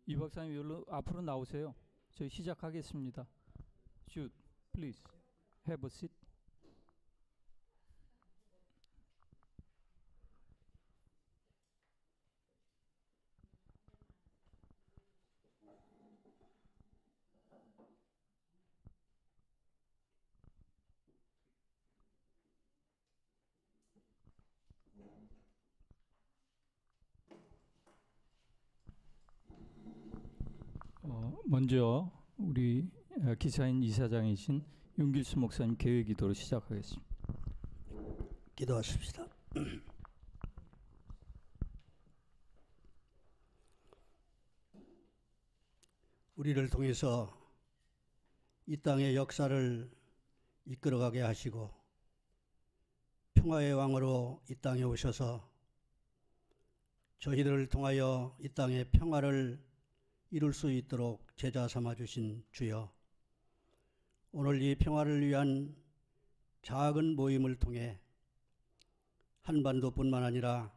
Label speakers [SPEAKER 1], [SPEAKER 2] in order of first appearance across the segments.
[SPEAKER 1] 이 박사님 여기로 앞으로 나오세요. 저희 시작하겠습니다. Should please have a seat. 먼저 우리 기사인 이사장이신 윤길수 목사님 개회 기도로 시작하겠습니다.
[SPEAKER 2] 기도하십시다. 우리를 통해서 이 땅의 역사를 이끌어가게 하시고 평화의 왕으로 이 땅에 오셔서 저희들을 통하여 이 땅의 평화를 이룰 수 있도록 제자 삼아주신 주여, 오늘 이 평화를 위한 작은 모임을 통해 한반도뿐만 아니라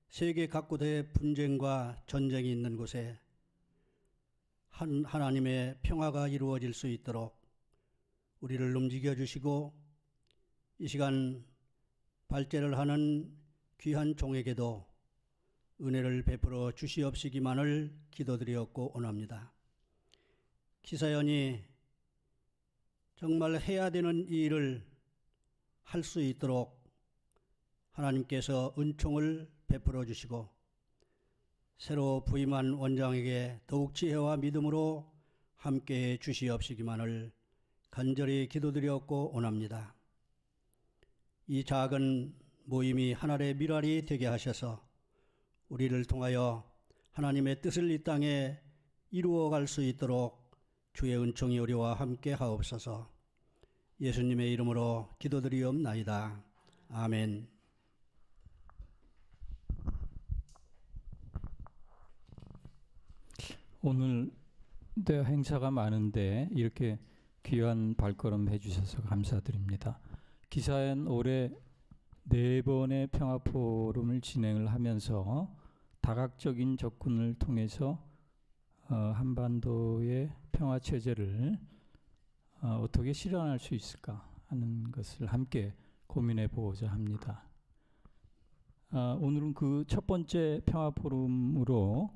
[SPEAKER 2] 세계 각국의 분쟁과 전쟁이 있는 곳에 하나님의 평화가 이루어질 수 있도록 우리를 움직여 주시고, 이 시간 발제를 하는 귀한 종에게도 은혜를 베풀어 주시옵시기만을 기도드렸고 원합니다. 기사연이 정말 해야 되는 이 일을 할 수 있도록 하나님께서 은총을 베풀어 주시고, 새로 부임한 원장에게 더욱 지혜와 믿음으로 함께해 주시옵시기만을 간절히 기도드렸고 원합니다. 이 작은 모임이 하늘의 밀알이 되게 하셔서 우리를 통하여 하나님의 뜻을 이 땅에 이루어갈 수 있도록 주의 은총이 우리와 함께 하옵소서. 예수님의 이름으로 기도드리옵나이다. 아멘.
[SPEAKER 1] 오늘 행사가 많은데 이렇게 귀한 발걸음 해주셔서 감사드립니다. 기사연 올해 4번의 평화포럼을 진행을 하면서 다각적인 접근을 통해서 한반도의 평화체제를 어떻게 실현할 수 있을까 하는 것을 함께 고민해 보고자 합니다. 오늘은 그 첫 번째 평화포럼으로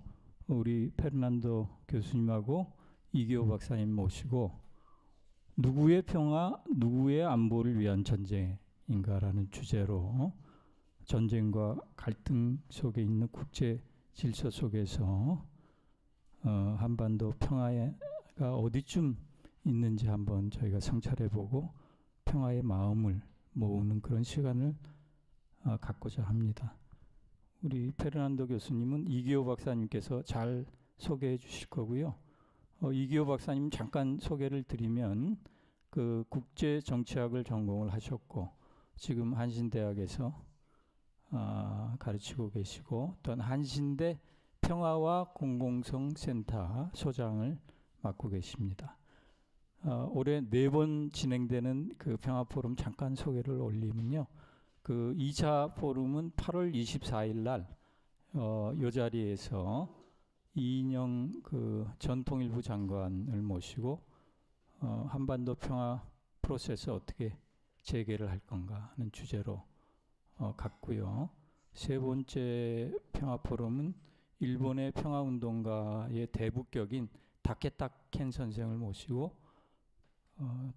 [SPEAKER 1] 우리 페르난도 교수님하고 이기호 박사님 모시고 누구의 평화, 누구의 안보를 위한 전쟁인가라는 주제로 전쟁과 갈등 속에 있는 국제 질서 속에서 한반도 평화가 어디쯤 있는지 한번 저희가 성찰해보고 평화의 마음을 모으는 그런 시간을 갖고자 합니다. 우리 페르난도 교수님은 이기호 박사님께서 잘 소개해 주실 거고요. 이기호 박사님 잠깐 소개를 드리면 그 국제 정치학을 전공을 하셨고 지금 한신대학에서 가르치고 계시고 또 한신대 평화와 공공성 센터 소장을 맡고 계십니다. 올해 4번 진행되는 그 평화포럼 잠깐 소개를 올리면요. 그 2차 포럼은 8월 24일 날 이 자리에서 이인영 그 전 통일부 장관을 모시고 한반도 평화 프로세스 어떻게 재개를 할 건가 하는 주제로 갔고요. 세 번째 평화 포럼은 일본의 평화운동가의 대부격인 다케타켄 선생을 모시고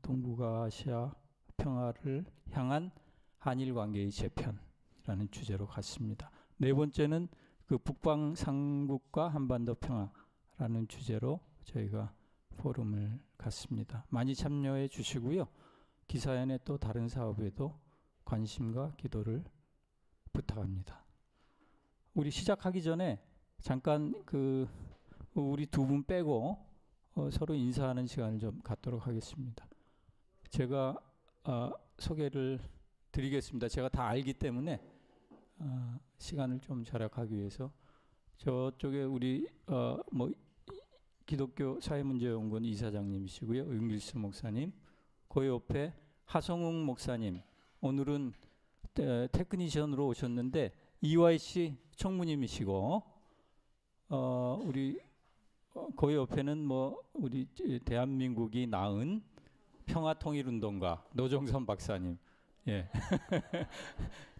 [SPEAKER 1] 동북아시아 평화를 향한 한일 관계의 재편이라는 주제로 갔습니다. 네 번째는 그 북방 삼국과 한반도 평화라는 주제로 저희가 포럼을 갔습니다. 많이 참여해 주시고요. 기사연의 또 다른 사업에도 관심과 기도를 부탁합니다. 우리 시작하기 전에 잠깐 그 우리 두 분 빼고 서로 인사하는 시간을 좀 갖도록 하겠습니다. 제가 소개를 드리겠습니다. 제가 다 알기 때문에 시간을 좀 절약하기 위해서 저쪽에 우리 기독교 사회문제연구원 이사장님이시고요. 윤길수 목사님, 그 옆에 하성웅 목사님, 오늘은 테크니션으로 오셨는데 EYC 총무님이시고 우리 그 옆에는 뭐 우리 대한민국이 낳은 평화통일운동가 노종선 박사님. 예.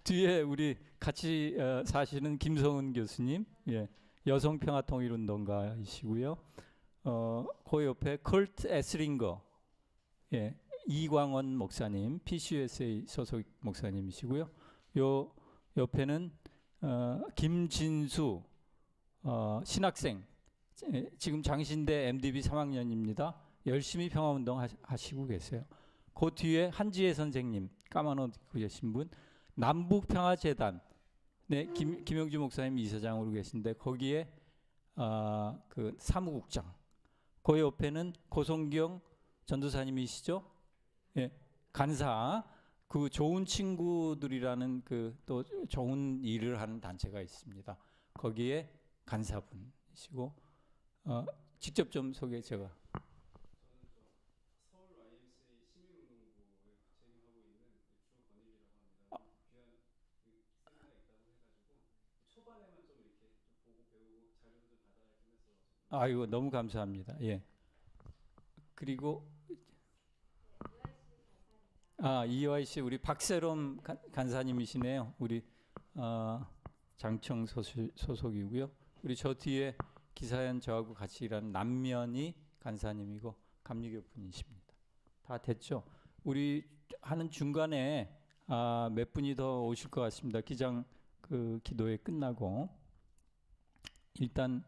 [SPEAKER 1] 뒤에 우리 같이 사시는 김성은 교수님. 예. 여성평화통일운동가이시고요. 그 옆에 컬트 에스링거. 예. 이광원 목사님, PCUSA 소속 목사님이시고요. 요 옆에는 김진수 신학생, 지금 장신대 MDB 3학년입니다. 열심히 평화운동 하시고 계세요. 그 뒤에 한지혜 선생님, 까만 옷 입고 계신 분, 남북평화재단, 네, 김영주 목사님 이사장으로 계신데 거기에 그 사무국장, 그 옆에는 고성경 전도사님이시죠? 예, 간사. 그 좋은 친구들이라는 그 또 좋은 일을 하는 단체가 있습니다. 거기에 간사분이시고 직접 좀 소개 제가.
[SPEAKER 3] 서울 YMCA 시민운동부에 재임하고 있는 주건일이라고 합니다. 귀한 세미나가 있다고 해가지고 초반에만 좀 이렇게 좀 보고 배우고 자료도 좀 받아야긴 해서.
[SPEAKER 1] 아이고 너무 감사합니다. 예. 그리고 이화희 씨 우리 박세롬 간사님이시네요. 우리 장청 소속이고요. 우리 저 뒤에 기사연 저하고 같이 일하는 남면이 간사님이고 감리교 분이십니다. 다 됐죠? 우리 하는 중간에 몇 분이 더 오실 것 같습니다. 기장 그 기도회 끝나고 일단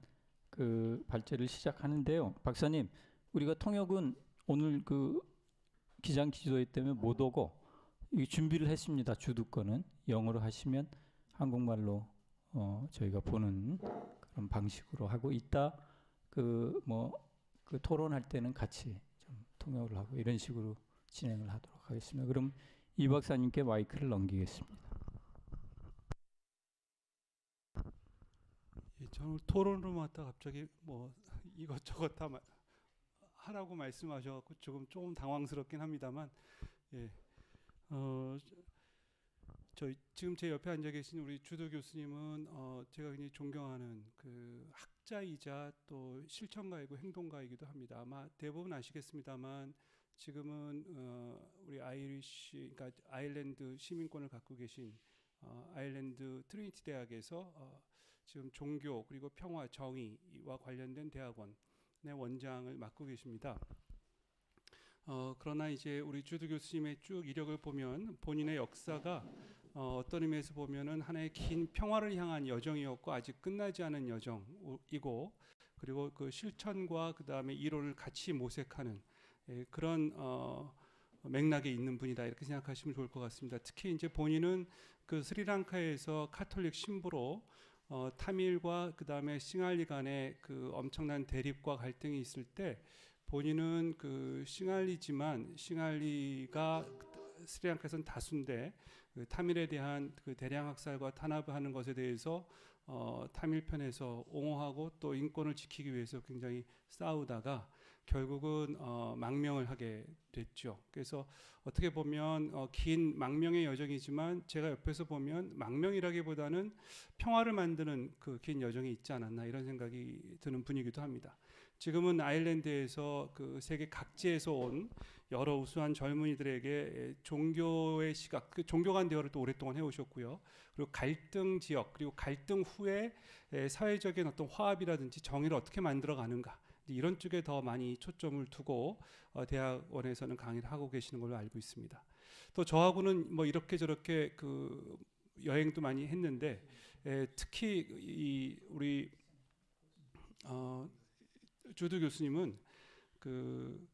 [SPEAKER 1] 그 발제를 시작하는데요. 박사님, 우리가 통역은 오늘 그 기장 기도회 때문에 못 오고 준비를 했습니다. 주도권은 영어로 하시면 한국말로 저희가 보는 그런 방식으로 하고 이따 그 토론할 때는 같이 좀 통역을 하고 이런 식으로 진행을 하도록 하겠습니다. 그럼 이 박사님께 마이크를 넘기겠습니다.
[SPEAKER 3] 예, 저는 토론으로 왔다 갑자기 뭐 이것저것 다 하라고 말씀하셔서 조금 당황스럽긴 합니다만, 예, 지금 제 옆에 앉아 계신 우리 주도 교수님은 제가 굉장히 존경하는 그 학자이자 또 실천가이고 행동가이기도 합니다. 아마 대부분 아시겠습니다만 지금은 우리 그러니까 아일랜드 시민권을 갖고 계신 아일랜드 트리니티 대학에서 지금 종교 그리고 평화 정의와 관련된 대학원의 원장을 맡고 계십니다. 그러나 이제 우리 주도 교수님의 쭉 이력을 보면 본인의 역사가 어떤 의미에서 보면은 하나의 긴 평화를 향한 여정이었고 아직 끝나지 않은 여정이고, 그리고 그 실천과 그 다음에 이론을 같이 모색하는 그런 맥락에 있는 분이다 이렇게 생각하시면 좋을 것 같습니다. 특히 이제 본인은 그 스리랑카에서 카톨릭 신부로 타밀과 그 다음에 싱할리 간의 그 엄청난 대립과 갈등이 있을 때 본인은 그 싱할리지만 싱할리가 스리랑카에서는 다수인데 그 타밀에 대한 그 대량 학살과 탄압하는 것에 대해서 타밀 편에서 옹호하고 또 인권을 지키기 위해서 굉장히 싸우다가 결국은 망명을 하게 됐죠. 그래서 어떻게 보면 긴 망명의 여정이지만 제가 옆에서 보면 망명이라기보다는 평화를 만드는 그 긴 여정이 있지 않았나 이런 생각이 드는 분이기도 합니다. 지금은 아일랜드에서 그 세계 각지에서 온 여러 우수한 젊은이들에게 종교의 시각, 그 종교 간 대화를 또 오랫동안 해오셨고요. 그리고 갈등 지역, 그리고 갈등 후에 사회적인 어떤 화합이라든지 정의를 어떻게 만들어가는가 이런 쪽에 더 많이 초점을 두고 대학원에서는 강의를 하고 계시는 걸로 알고 있습니다. 또 저하고는 뭐 이렇게 저렇게 그 여행도 많이 했는데 특히 우리 주도 교수님은 그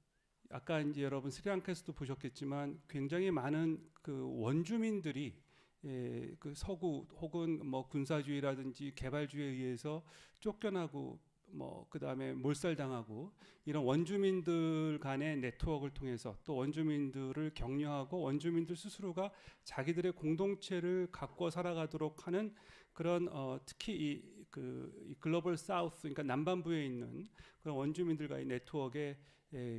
[SPEAKER 3] 아까 이제 여러분 스리랑카에서도 보셨겠지만 굉장히 많은 그 원주민들이 그 서구 혹은 뭐 군사주의라든지 개발주의에 의해서 쫓겨나고 뭐 그다음에 몰살당하고 이런 원주민들 간의 네트워크를 통해서 또 원주민들을 격려하고 원주민들 스스로가 자기들의 공동체를 가꿔 살아가도록 하는 그런 특히 이 이 글로벌 사우스, 그러니까 남반부에 있는 그런 원주민들과의 네트워크에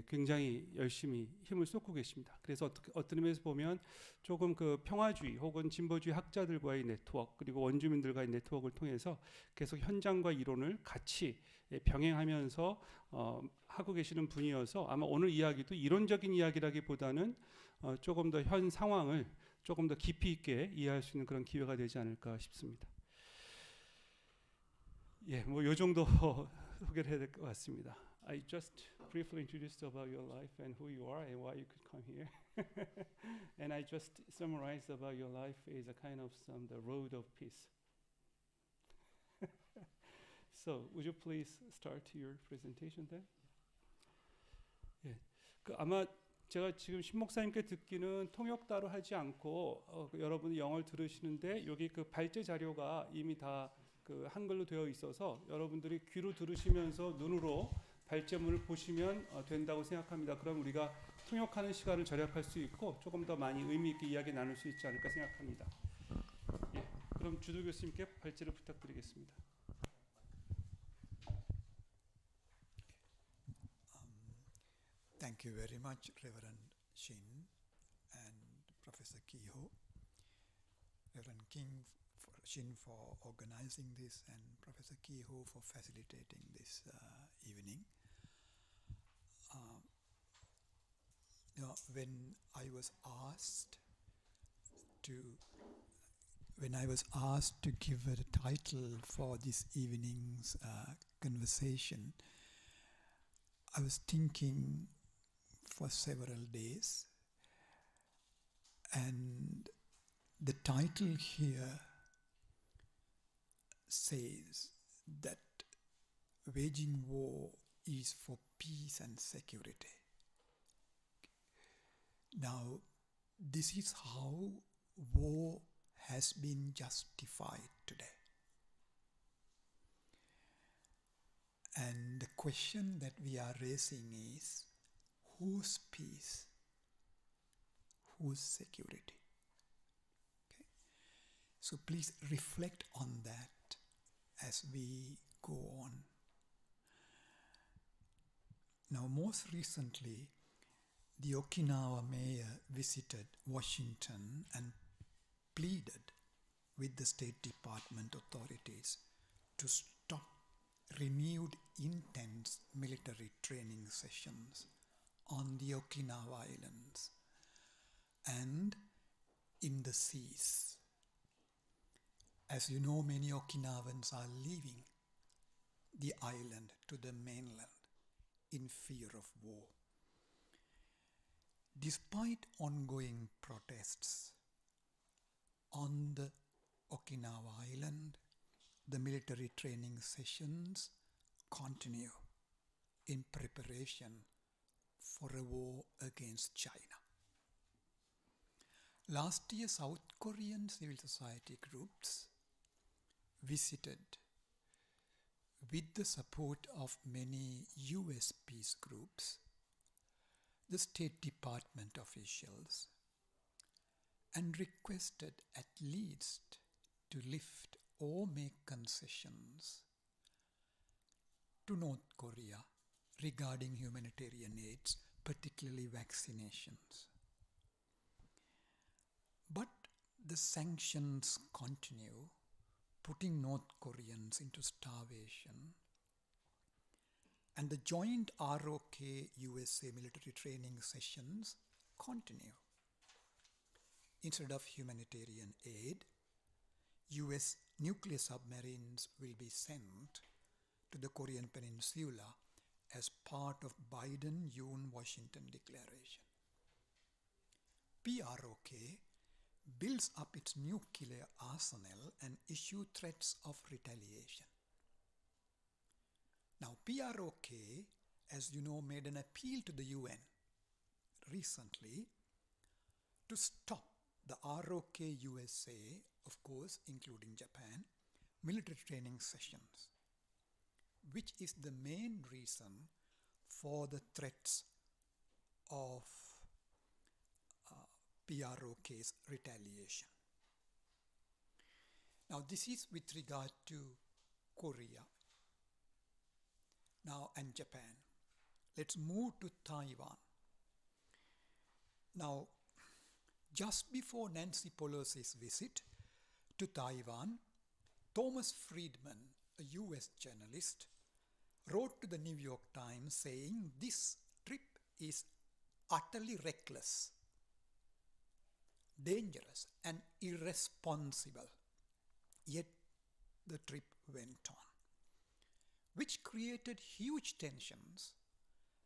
[SPEAKER 3] 굉장히 열심히 힘을 쏟고 계십니다. 그래서 어떤 의미에서 보면 조금 그 평화주의 혹은 진보주의 학자들과의 네트워크, 그리고 원주민들과의 네트워크를 통해서 계속 현장과 이론을 같이 병행하면서 하고 계시는 분이어서 아마 오늘 이야기도 이론적인 이야기라기보다는 조금 더 현 상황을 조금 더 깊이 있게 이해할 수 있는 그런 기회가 되지 않을까 싶습니다. 예, 뭐 요 정도 소개를 해야 될 것 같습니다. I just briefly introduced about your life and who you are and why you could come here. And I just summarized about your life as a kind of the road of peace. So, would you please start your presentation then? 예, 그 아마 제가 지금 신 목사님께 듣기는 통역 따로 하지 않고 여러분이 영어를 들으시는데 여기 그 발제 자료가 이미 다 그 한글로 되어 있어서 여러분들이 귀로 들으시면서 눈으로 발제문을 보시면 된다고 생각합니다. 그럼 우리가 통역하는 시간을 절약할 수 있고 조금 더 많이 의미 있게 이야기 나눌 수 있지 않을까 생각합니다. 예, 그럼 주도 교수님께 발제를 부탁드리겠습니다.
[SPEAKER 4] Thank you very much, Reverend Shin and Professor Kehoe. Reverend Shin for organizing this and Professor Kehoe for facilitating this evening. When I was asked to give a title for this evening's conversation, I was thinking for several days, and the title here says that waging war is for peace and security. Now, this is how war has been justified today. And the question that we are raising is, whose peace, whose security? Okay. So please reflect on that as we go on. Now, most recently, the Okinawa mayor visited Washington and pleaded with the State Department authorities to stop renewed intense military training sessions on the Okinawa Islands and in the seas. As you know, many Okinawans are leaving the island to the mainland in fear of war. Despite ongoing protests on the Okinawa Island, the military training sessions continue in preparation for a war against China. Last year, South Korean civil society groups visited with the support of many US peace groups, the State Department officials, and requested at least to lift or make concessions to North Korea regarding humanitarian aids, particularly vaccinations. But the sanctions continue, putting North Koreans into starvation, and the joint ROK-USA military training sessions continue. Instead of humanitarian aid, US nuclear submarines will be sent to the Korean Peninsula as part of Biden-Yoon-Washington declaration. PROK builds up its nuclear arsenal and issues threats of retaliation. Now, PROK, as you know, made an appeal to the UN recently to stop the ROK USA, of course, including Japan, military training sessions, which is the main reason for the threats of PROK's retaliation. Now, this is with regard to Korea, now and Japan. Let's move to Taiwan. Now, just before Nancy Pelosi's visit to Taiwan, Thomas Friedman, a US journalist, wrote to the New York Times saying this trip is utterly reckless, dangerous, and irresponsible. Yet the trip went on, which created huge tensions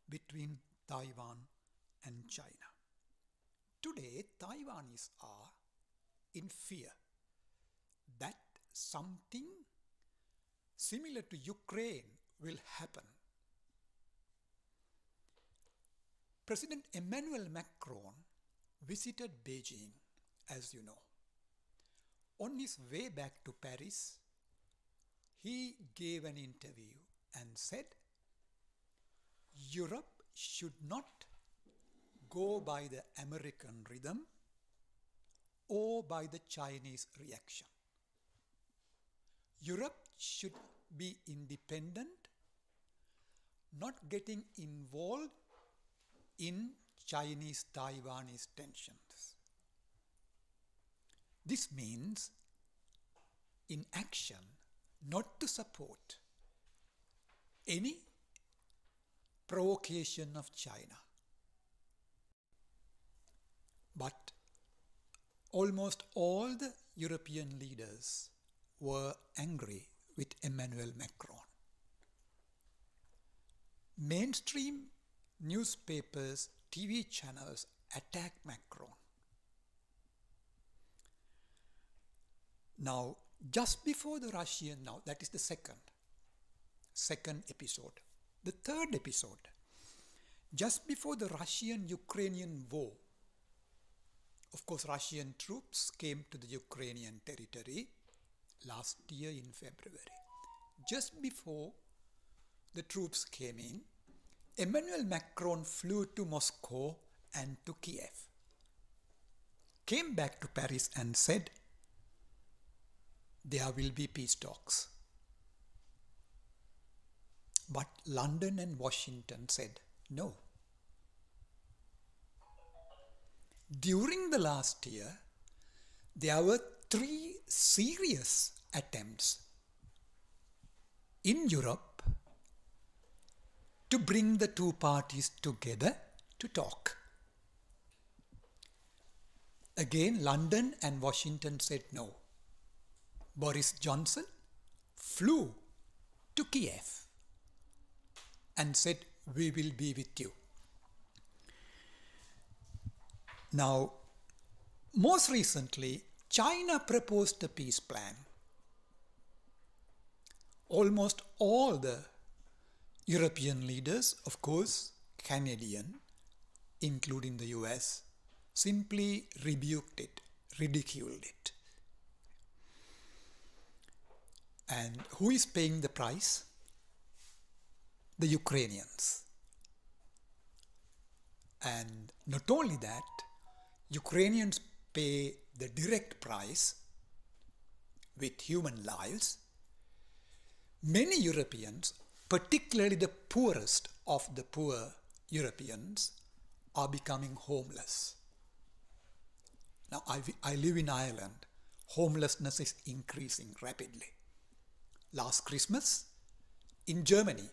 [SPEAKER 4] between Taiwan and China. Today, Taiwanese are in fear that something similar to Ukraine will happen. President Emmanuel Macron visited Beijing, as you know. On his way back to Paris, he gave an interview and said, Europe should not go by the American rhythm or by the Chinese reaction. Europe should be independent, not getting involved in Chinese-Taiwanese tensions. This means, in action, not to support any provocation of China. But almost all the European leaders were angry with Emmanuel Macron. Mainstream newspapers, TV channels attacked Macron. Now, just before the Russian, now that is the second episode. The third episode, just before the Russian-Ukrainian war, of course, Russian troops came to the Ukrainian territory last year in February. Just before the troops came in, Emmanuel Macron flew to Moscow and to Kiev, came back to Paris and said, there will be peace talks. But London and Washington said no. During the last year, there were 3 serious attempts in Europe to bring the two parties together to talk. Again, London and Washington said no. Boris Johnson flew to Kiev and said, we will be with you. Now, most recently, China proposed a peace plan. Almost all the European leaders, of course, Canadian, including the US, simply rebuked it, ridiculed it. And who is paying the price? The Ukrainians. And not only that, Ukrainians pay the direct price with human lives. Many Europeans, particularly the poorest of the poor Europeans, are becoming homeless. Now, I live in Ireland. Homelessness is increasing rapidly. Last Christmas, in Germany,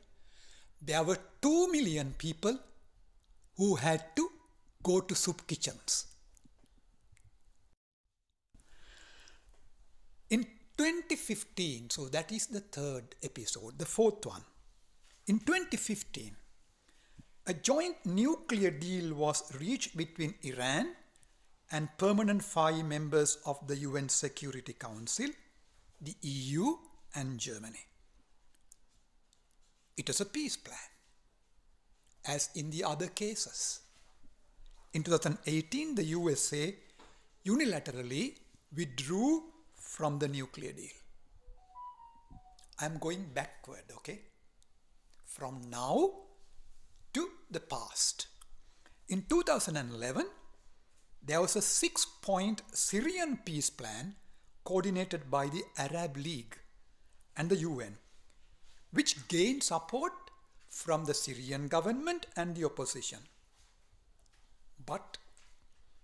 [SPEAKER 4] there were 2 million people who had to go to soup kitchens. In 2015, so that is the third episode, the fourth one. In 2015, a joint nuclear deal was reached between Iran and permanent 5 members of the UN Security Council, the EU and Germany. It was a peace plan, as in the other cases. In 2018, the USA unilaterally withdrew from the nuclear deal. I'm going backward, okay? From now to the past. In 2011, there was a 6-point Syrian peace plan coordinated by the Arab League and the UN which gained support from the Syrian government and the opposition. But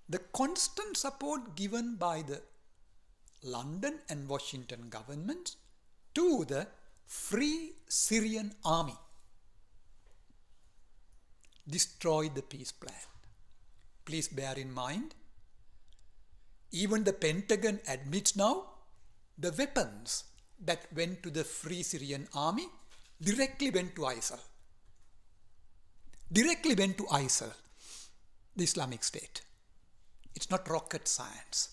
[SPEAKER 4] the constant support given by the London and Washington governments to the Free Syrian Army destroyed the peace plan. Please bear in mind, even the Pentagon admits now the weapons that went to the Free Syrian Army directly went to ISIL. Directly went to ISIL, the Islamic State. It's not rocket science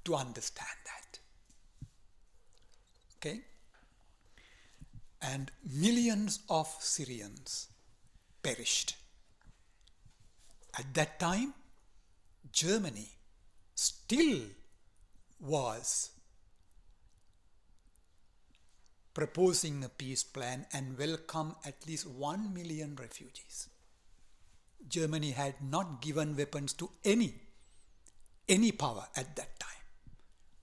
[SPEAKER 4] to understand that. Okay? And millions of Syrians perished. At that time, Germany still was proposing a peace plan and welcomed at least 1 million refugees. Germany had not given weapons to any power at that time.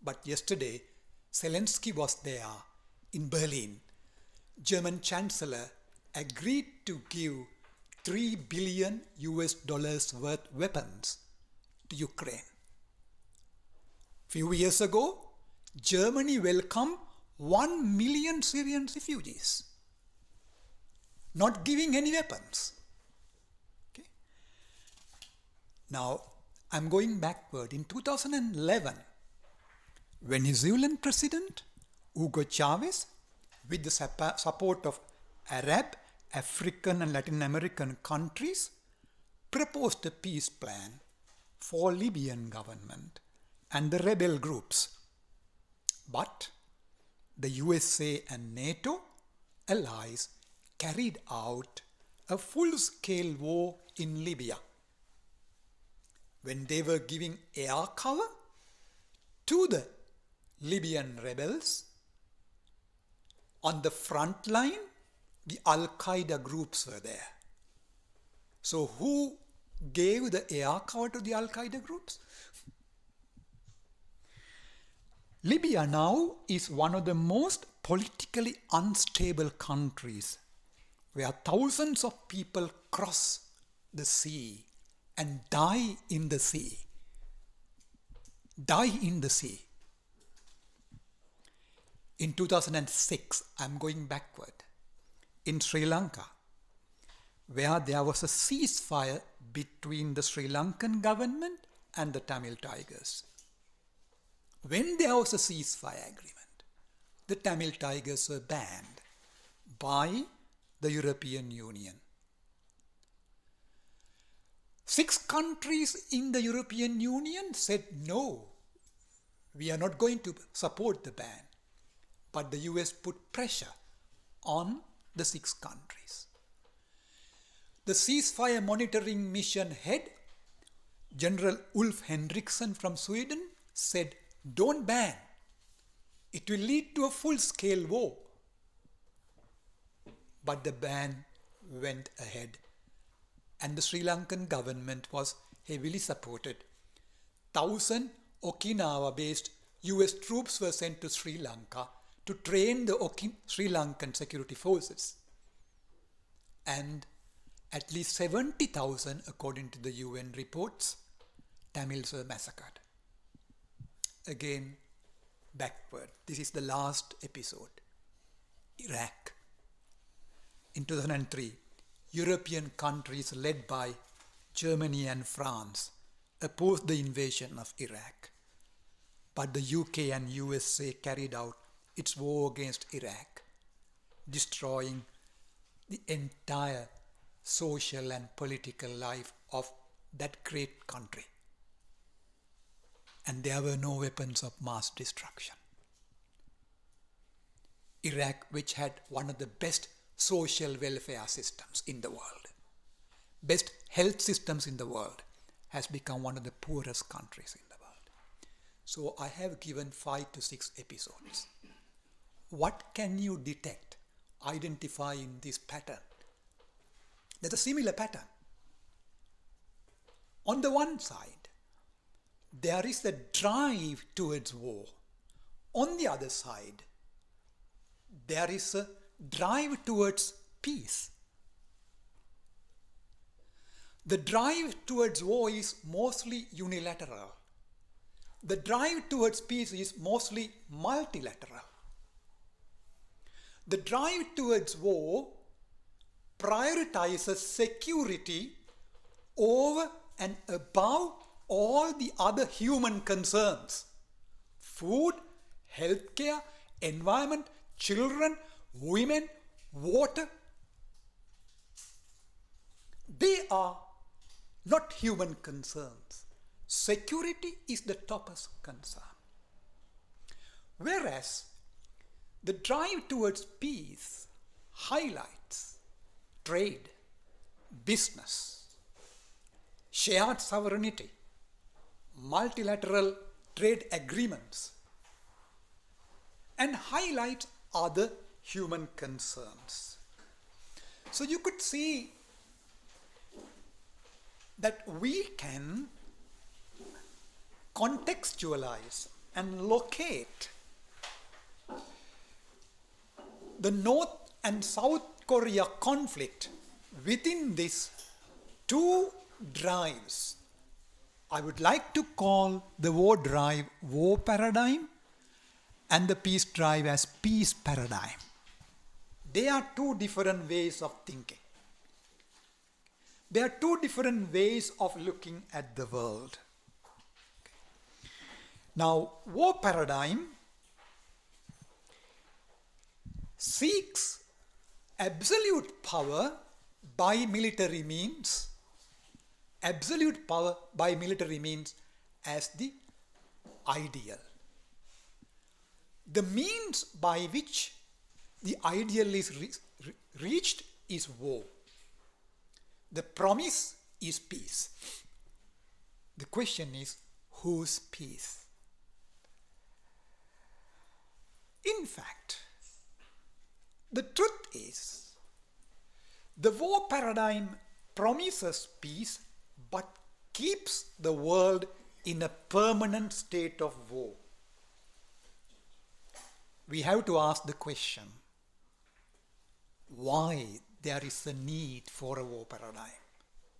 [SPEAKER 4] But yesterday, Zelensky was there in Berlin. German Chancellor agreed to give $3 billion worth weapons to Ukraine. Few years ago, Germany welcomed 1 million Syrian refugees, not giving any weapons. Okay? Now, I'm going backward. In 2011, Venezuelan President Hugo Chavez, with the support of Arab, African and Latin American countries, proposed a peace plan for Libyan government and the rebel groups. But the USA and NATO allies carried out a full-scale war in Libya when they were giving air cover to the Libyan rebels. On the front line, the Al-Qaeda groups were there. So who gave the air cover to the Al-Qaeda groups? Libya now is one of the most politically unstable countries where thousands of people cross the sea and die in the sea. Die in the sea. In 2006, I'm going backward, in Sri Lanka, where there was a ceasefire between the Sri Lankan government and the Tamil Tigers. When there was a ceasefire agreement, the Tamil Tigers were banned by the European Union. 6 countries in the European Union said, no, we are not going to support the ban. But the US put pressure on the 6 countries. The ceasefire monitoring mission head, General Ulf Henriksson from Sweden, said, don't ban. It will lead to a full-scale war. But the ban went ahead. And the Sri Lankan government was heavily supported. 1,000 Okinawa-based US troops were sent to Sri Lanka to train the Sri Lankan security forces. And at least 70,000, according to the UN reports, Tamils were massacred. Again, backward. This is the last episode. Iraq. In 2003, European countries led by Germany and France opposed the invasion of Iraq. But the UK and USA carried out its war against Iraq, destroying the entire social and political life of that great country. And there were no weapons of mass destruction. Iraq, which had one of the best social welfare systems in the world, best health systems in the world, has become one of the poorest countries in the world. So I have given 5 to 6 episodes. What can you detect, identify in this pattern? There's a similar pattern. On the one side, there is a drive towards war. On the other side, there is a drive towards peace. The drive towards war is mostly unilateral. The drive towards peace is mostly multilateral. The drive towards war prioritizes security over and above all the other human concerns: food, healthcare, environment, children, women, water. They are not human concerns. Security is the topmost concern. Whereas the drive towards peace highlights trade, business, shared sovereignty, multilateral trade agreements, and highlights other human concerns. So you could see that we can contextualize and locate the North and South Korea conflict within these two drives. I would like to call the war drive war paradigm and the peace drive as peace paradigm. They are two different ways of thinking. They are two different ways of looking at the world. Now, war paradigm seeks absolute power by military means, absolute power by military means as the ideal. The means by which the ideal is reached is war. The promise is peace. The question is, whose peace? In fact, the truth is, the war paradigm promises peace but keeps the world in a permanent state of war. We have to ask the question, why there is a need for a war paradigm?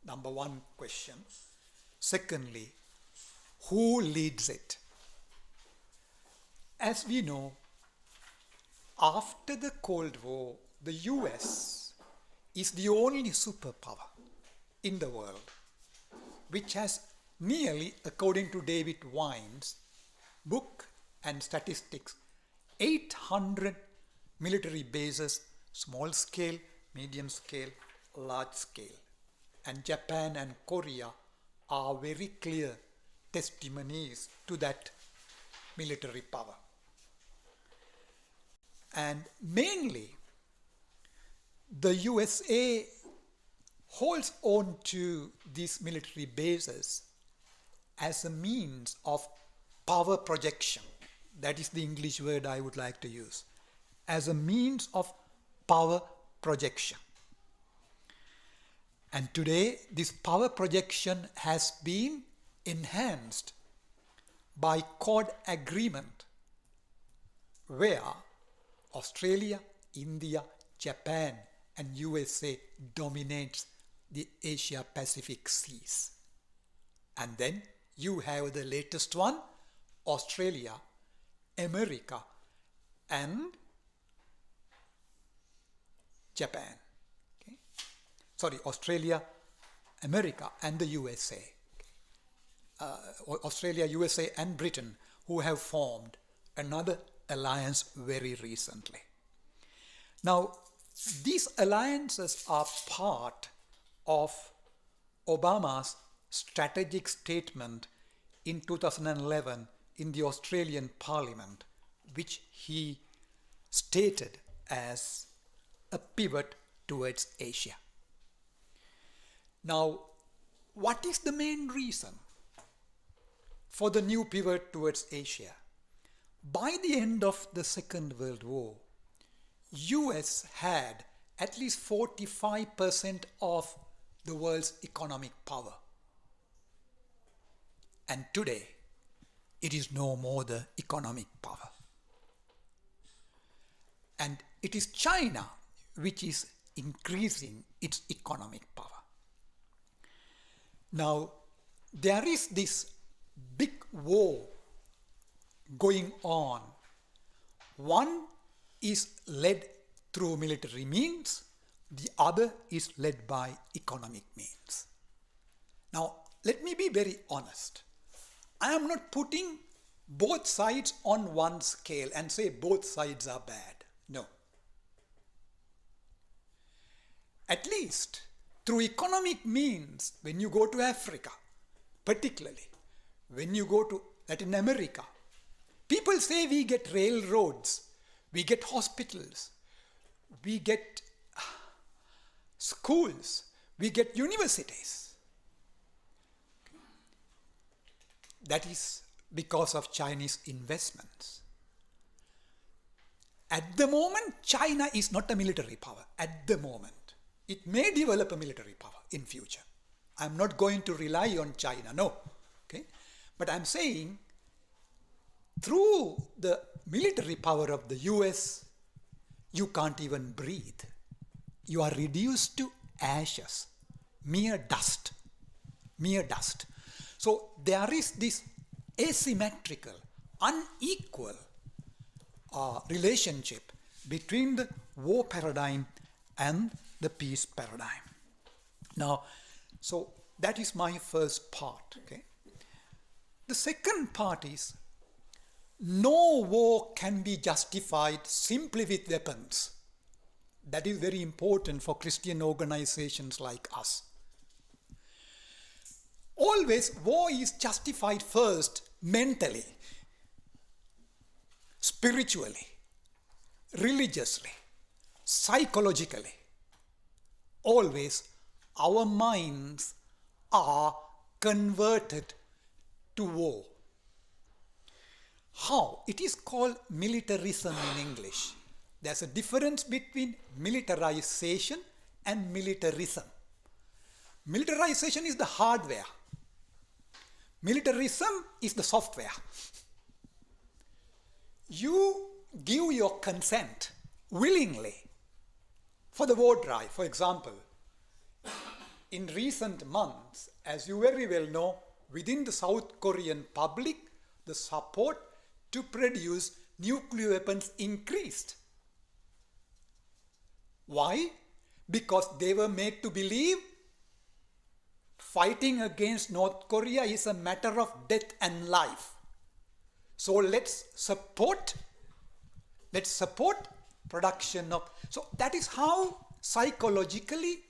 [SPEAKER 4] Number one question. Secondly, who leads it? As we know, after the Cold War, the US is the only superpower in the world which has nearly, according to David Wine's book and statistics, 800 military bases, small scale, medium scale, large scale. And Japan and Korea are very clear testimonies to that military power. And mainly, the USA holds on to these military bases as a means of power projection. That is the English word I would like to use. As a means of power projection. And today, this power projection has been enhanced by Quad Agreement, where Australia, India, Japan, and USA dominates the Asia-Pacific seas. And then you have the latest one, Australia, America, and Japan. Okay? Sorry, Australia, America, and the USA. Australia, USA, and Britain, who have formed another alliance very recently. Now, these alliances are part of Obama's strategic statement in 2011 in the Australian Parliament, which he stated as a pivot towards Asia. Now, what is the main reason for the new pivot towards Asia? By the end of the Second World War, US had at least 45% of the world's economic power. And today, it is no more the economic power. And it is China which is increasing its economic power. Now, there is this big war going on. One is led through military means, the other is led by economic means. Now, let me be very honest. I am not putting both sides on one scale and say both sides are bad. No. At least through economic means, when you go to Africa, particularly when you go to Latin America, people say we get railroads, we get hospitals, we get schools, we get universities. That is because of Chinese investments. At the moment, China is not a military power. At the moment. It may develop a military power in future. I'm not going to rely on China, no. Okay? But I'm saying through the military power of the US, you can't even breathe. You are reduced to ashes, mere dust, mere dust. So there is this asymmetrical, unequal relationship between the war paradigm and the peace paradigm. Now, so that is my first part. Okay? The second part is no war can be justified simply with weapons. That is very important for Christian organizations like us. Always war is justified first mentally, spiritually, religiously, psychologically. Always our minds are converted to war. How? It is called militarism in English. There's a difference between militarization and militarism. Militarization is the hardware. Militarism is the software. You give your consent willingly for the war drive. For example, in recent months, as you very well know, within the South Korean public, the support to produce nuclear weapons increased. Why? Because they were made to believe fighting against North Korea is a matter of death and life. So let's support production of. So that is how psychologically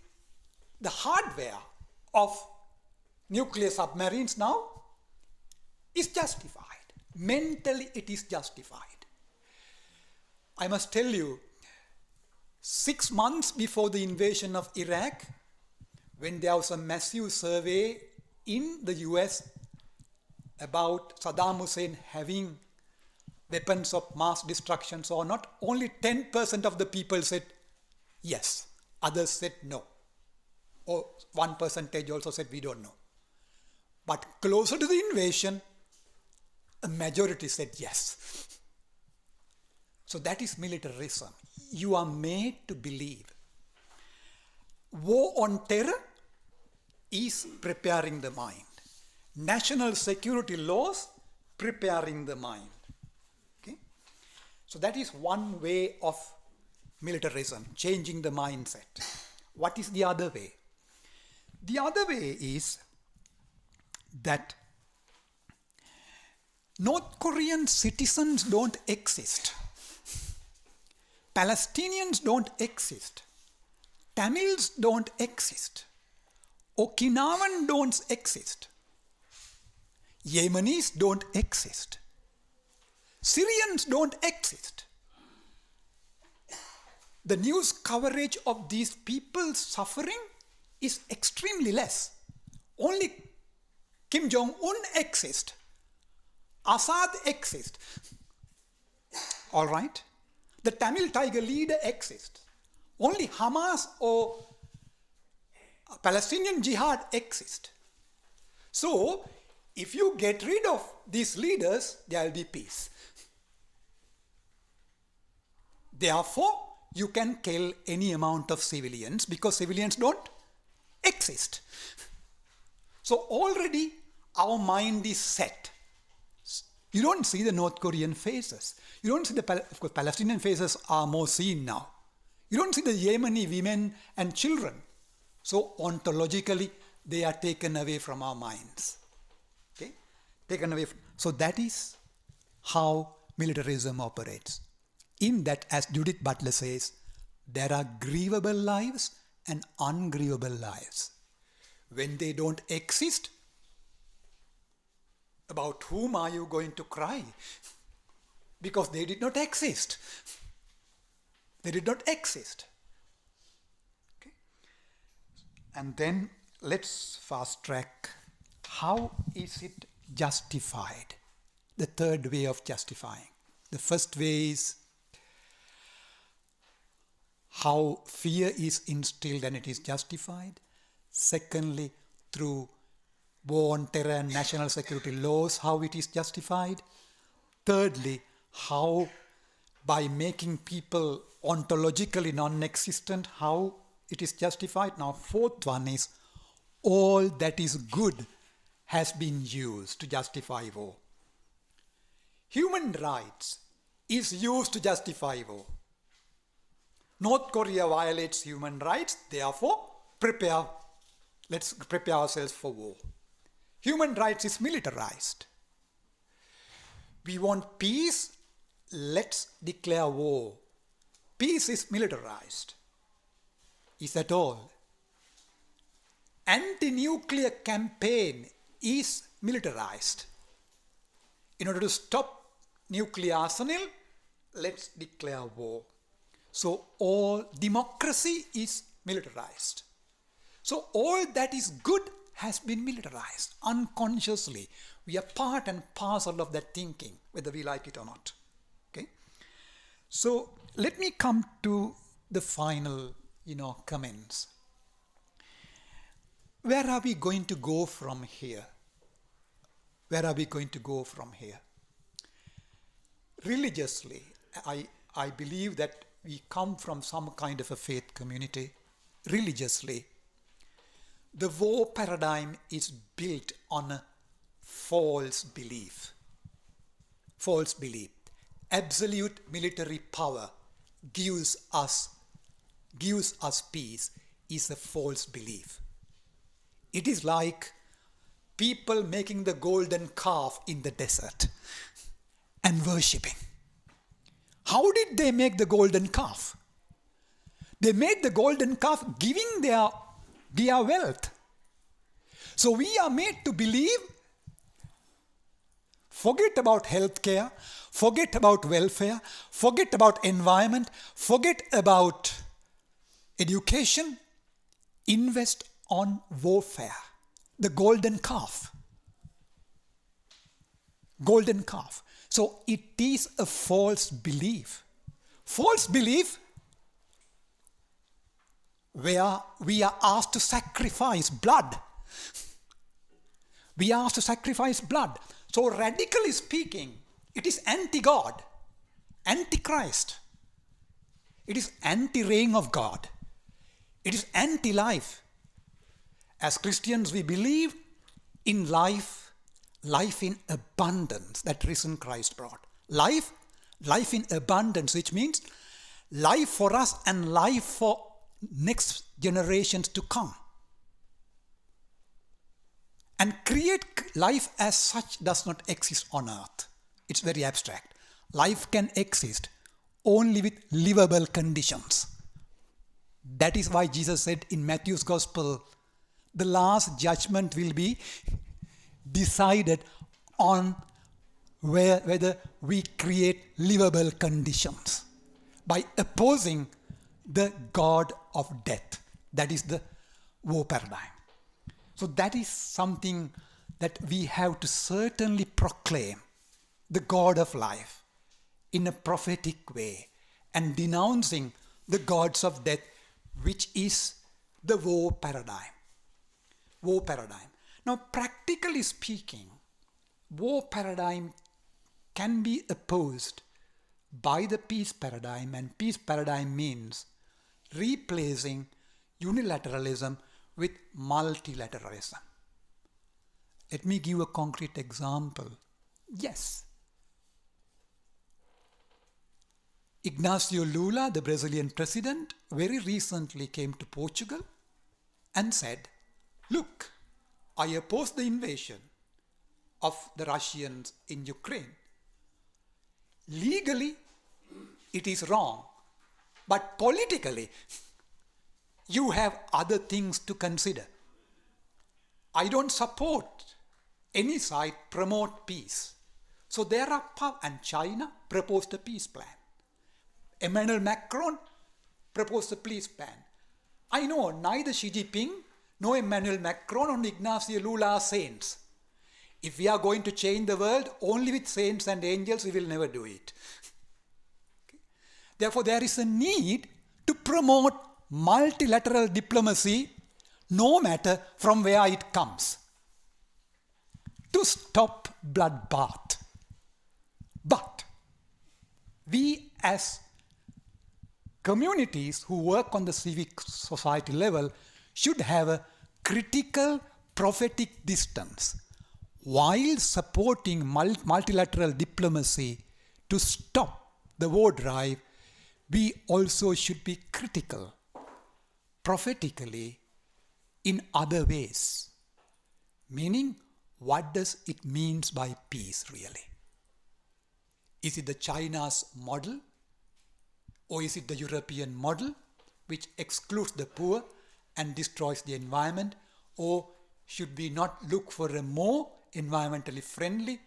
[SPEAKER 4] the hardware of nuclear submarines now is justified. Mentally it is justified. I must tell you, 6 months before the invasion of Iraq, when there was a massive survey in the US about Saddam Hussein having weapons of mass destruction or not, only 10% of the people said yes. Others said no. Or 1% also said we don't know. But closer to the invasion, a majority said yes. So that is militarism. You are made to believe. War on terror is preparing the mind. National security laws preparing the mind. Okay? So that is one way of militarism, changing the mindset. What is the other way? The other way is that North Korean citizens don't exist. Palestinians don't exist. Tamils don't exist. Okinawan don't exist. Yemenis don't exist. Syrians don't exist. The news coverage of these people's suffering is extremely less. Only Kim Jong-un exists. Assad exists. All right? The Tamil Tiger leader exists. Only Hamas or Palestinian Jihad exist. So, if you get rid of these leaders, there will be peace. Therefore, you can kill any amount of civilians because civilians don't exist. So already our mind is set. You don't see the North Korean faces. You don't see of course, Palestinian faces are more seen now. You don't see the Yemeni women and children. So ontologically, they are taken away from our minds. Okay? Taken away. So that is how militarism operates. In that, as Judith Butler says, there are grievable lives and ungrievable lives. When they don't exist, about whom are you going to cry? Because they did not exist. They did not exist. Okay? And then let's fast track. How is it justified? The third way of justifying. The first way is how fear is instilled and it is justified. Secondly, through war on terror and national security laws, how it is justified. Thirdly, how by making people ontologically non-existent, how it is justified. Now, fourth one is all that is good has been used to justify war. Human rights is used to justify war. North Korea violates human rights, therefore let's prepare ourselves for war. Human rights is militarized. We want peace, let's declare war. Peace is militarized. Is that all? Anti-nuclear campaign is militarized. In order to stop nuclear arsenal, let's declare war. So all democracy is militarized. So all that is good has been militarized unconsciously. We are part and parcel of that thinking, whether we like it or not. Okay? So let me come to the final, comments. Where are we going to go from here? Where are we going to go from here? Religiously, I believe that we come from some kind of a faith community. Religiously, the war paradigm is built on a false belief. False belief. Absolute military power gives us peace is a false belief. It is like people making the golden calf in the desert and worshipping. How did they make the golden calf? They made the golden calf giving their wealth. So we are made to believe, forget about healthcare, forget about welfare, forget about environment, forget about education, invest on warfare. The golden calf. Golden calf. So it is a false belief. False belief where we are asked to sacrifice blood. We are asked to sacrifice blood. So radically speaking, it is anti-God, anti-Christ. It is anti-reign of God. It is anti-life. As Christians, we believe in life in abundance that risen Christ brought. Life in abundance, which means life for us and life for next generations to come. And create life as such does not exist on earth. It's very abstract. Life can exist only with livable conditions. That is why Jesus said in Matthew's Gospel, the last judgment will be decided on whether we create livable conditions by opposing the God of death. That is the war paradigm. So that is something that we have to certainly proclaim, the God of life, in a prophetic way, and denouncing the gods of death, which is the war paradigm. War paradigm. Now, practically speaking, war paradigm can be opposed by the peace paradigm, and peace paradigm means replacing unilateralism with multilateralism. Let me give a concrete example. Yes, Ignacio Lula, the Brazilian president, very recently came to Portugal and said, look, I oppose the invasion of the Russians in Ukraine. Legally, it is wrong, but politically, you have other things to consider. I don't support any side promote peace. So there are, and China proposed a peace plan. Emmanuel Macron proposed a peace plan. I know neither Xi Jinping nor Emmanuel Macron or Ignacio Lula are saints. If we are going to change the world only with saints and angels, we will never do it. Okay? Therefore, there is a need to promote multilateral diplomacy no matter from where it comes, to stop bloodbath. But we as communities who work on the civic society level should have a critical prophetic distance while supporting multilateral diplomacy to stop the war drive. We also should be critical prophetically in other ways. Meaning, what does it mean by peace really? Is it the China's model? Or is it the European model, which excludes the poor and destroys the environment? Or should we not look for a more environmentally friendly,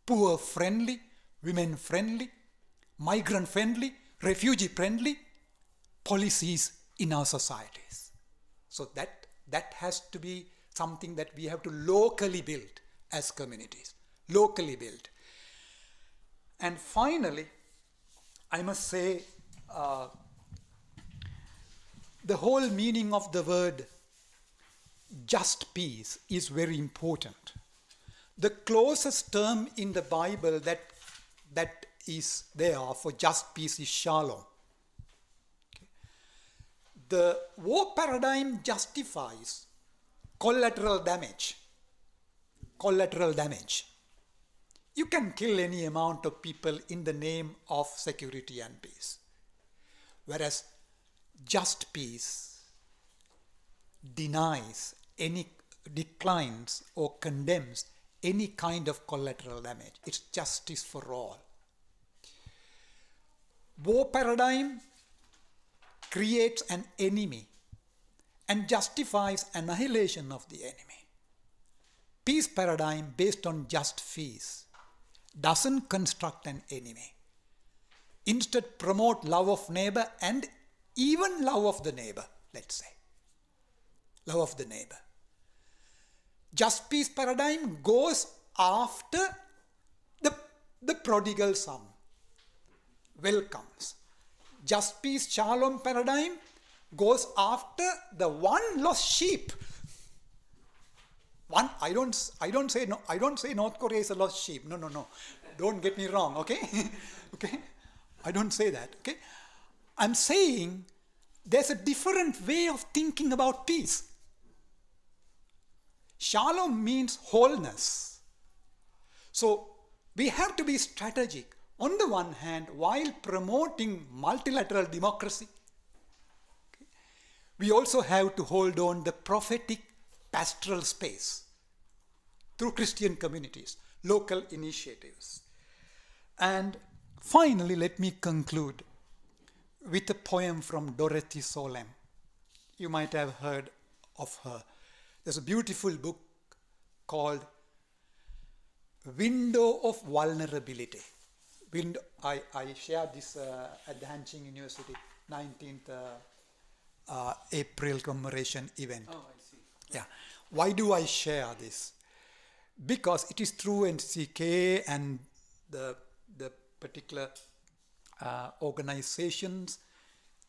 [SPEAKER 4] poor friendly, women friendly, migrant friendly, refugee friendly policies in our societies? So that has to be something that we have to locally build as communities, locally build. And finally, I must say, the whole meaning of the word just peace is very important. The closest term in the Bible that is there for just peace is shalom. Okay. The war paradigm justifies collateral damage. Collateral damage. You can kill any amount of people in the name of security and peace. Whereas just peace denies any, declines or condemns any kind of collateral damage. It's justice for all. War paradigm creates an enemy and justifies annihilation of the enemy. Peace paradigm based on just peace doesn't construct an enemy. Instead, promote love of neighbor and even love of the neighbor, let's say. Love of the neighbor. Just peace paradigm goes after the prodigal son. Welcomes. Just peace shalom paradigm goes after the one lost sheep. One, I don't say North Korea is a lost sheep. No. Don't get me wrong, okay? Okay? I don't say that, okay? I'm saying there's a different way of thinking about peace. Shalom means wholeness. So we have to be strategic. On the one hand, while promoting multilateral democracy, okay, we also have to hold on the prophetic pastoral space through Christian communities, local initiatives. And finally, let me conclude with a poem from Dorothy Solem. You might have heard of her. There's a beautiful book called Window of Vulnerability. I shared this at the Hanshin University 19th April commemoration event.
[SPEAKER 3] Oh, I see.
[SPEAKER 4] Yeah. Why do I share this? Because it is through NCK and the particular organizations,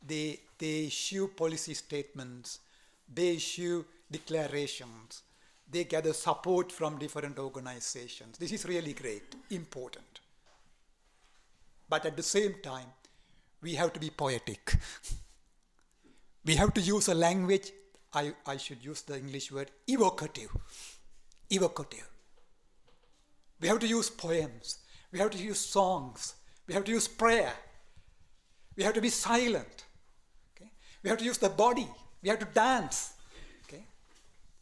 [SPEAKER 4] they issue policy statements, they issue declarations, they gather support from different organizations. This is really great, important. but at the same time, we have to be poetic. We have to use a language, I should use the English word, evocative. Evocative. We have to use poems. We have to use songs. We have to use prayer. We have to be silent. Okay? We have to use the body. We have to dance. Okay?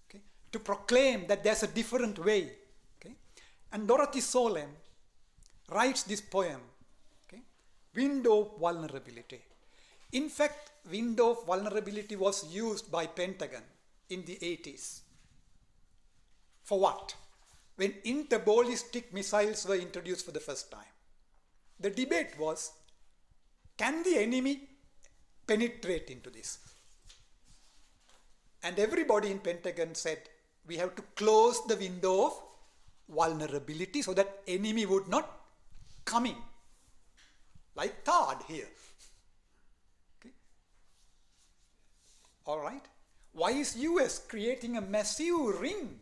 [SPEAKER 4] Okay? To proclaim that there's a different way. Okay? And Dorothy Solem writes this poem, okay? Window of Vulnerability. In fact, window of vulnerability was used by Pentagon in the 80s. For what? When interballistic missiles were introduced for the first time. The debate was, can the enemy penetrate into this? And everybody in Pentagon said, we have to close the window of vulnerability so that enemy would not come in. Like THAAD here. Okay. All right. Why is US creating a massive ring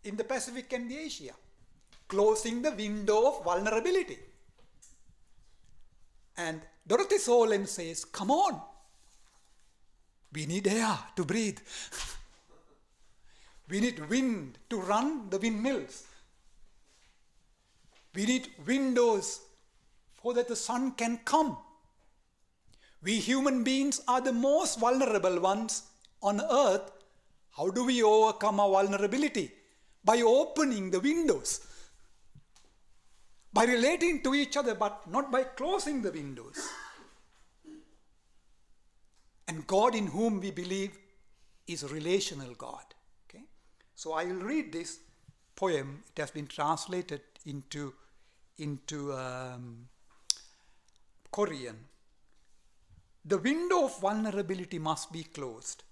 [SPEAKER 4] in the Pacific and the Asia? Closing the window of vulnerability. And Dorothy Solem says, come on. We need air to breathe. We need wind to run the windmills. We need windows so that the sun can come. We human beings are the most vulnerable ones on earth. How do we overcome our vulnerability? By opening the windows. By relating to each other, but not by closing the windows. And God in whom we believe is a relational God. Okay? So I will read this poem. It has been translated into Korean. The window of vulnerability must be closed.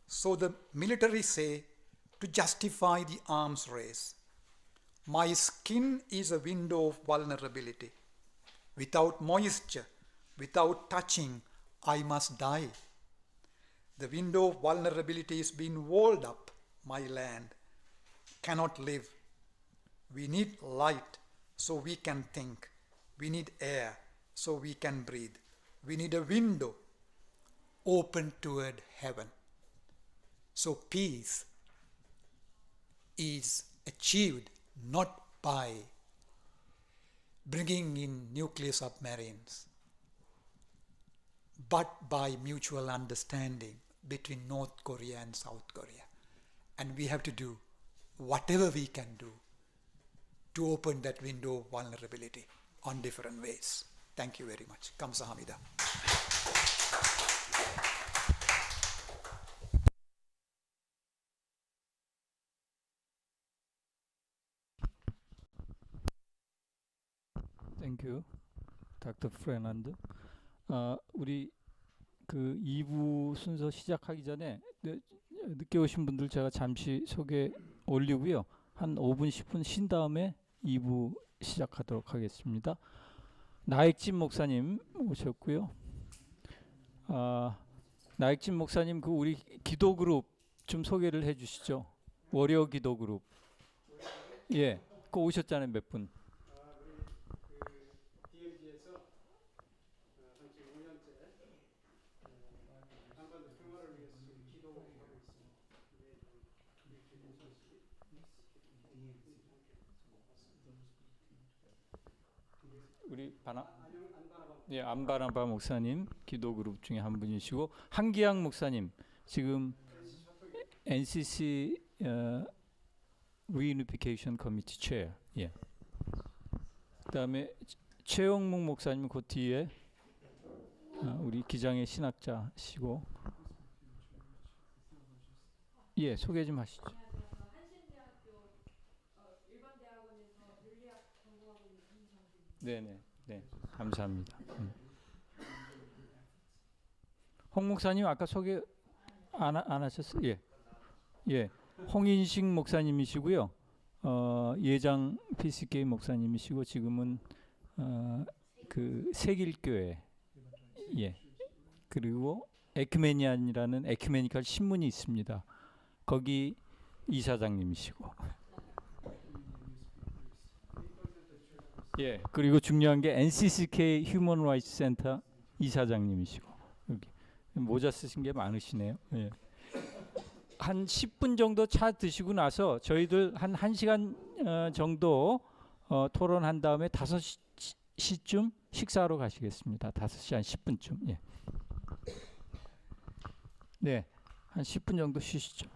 [SPEAKER 4] So the military say, to justify the arms race. My skin is a window of vulnerability. Without moisture, without touching, I must die. The window of vulnerability is being walled up. My land cannot live. We need light so we can think. We need air so we can breathe. We need a window open toward heaven. So peace is achieved not by bringing in nuclear submarines, but by mutual understanding between North Korea and South Korea. And we have to do whatever we can do to open that window of vulnerability on different ways. Thank you very much. Kamsahamnida.
[SPEAKER 1] Thank you, Dr. 페르난도. 우리 그 2부 순서 시작하기 전에 늦게 오신 분들 제가 잠시 소개 올리고요. 한 5분 10분 쉰 다음에 2부 시작하도록 하겠습니다. 나익진 목사님 오셨고요. 나익진 목사님 그 우리 기도 그룹 좀 소개를 해 주시죠. 월요 기도 그룹. 예. 그 오셨잖아요, 몇 분. 우리 안바나바 목사님 기도 그룹 중에 한 분이시고 한기양 목사님 지금 NCC Reunification Committee Chair. 예. 그다음에 최영묵 목사님 그 뒤에 우리 기장의 신학자시고 예 소개 좀 하시죠.
[SPEAKER 5] 한신대학 일반 대학원에서 윤리학 전공하고 있는 이정빈.
[SPEAKER 1] 네네 네 감사합니다. 홍 목사님 아까 소개 안 하셨어요? 예 예 홍인식 목사님이시고요. 예장 PCK 목사님이시고 지금은 그 세길교회 예 그리고 에큐메니안이라는 에큐메니컬 신문이 있습니다. 거기 이사장님이시고 예. 그리고 중요한 게 NCCK 휴먼 라이츠 센터 이사장님이시고 여기 모자 쓰신 게 많으시네요. 예. 한 10분 정도 차 드시고 나서 저희들 한 1시간 정도 토론한 다음에 5시쯤 식사하러 가시겠습니다. 5시 한 10분쯤. 예. 네. 한 10분 정도 쉬시죠.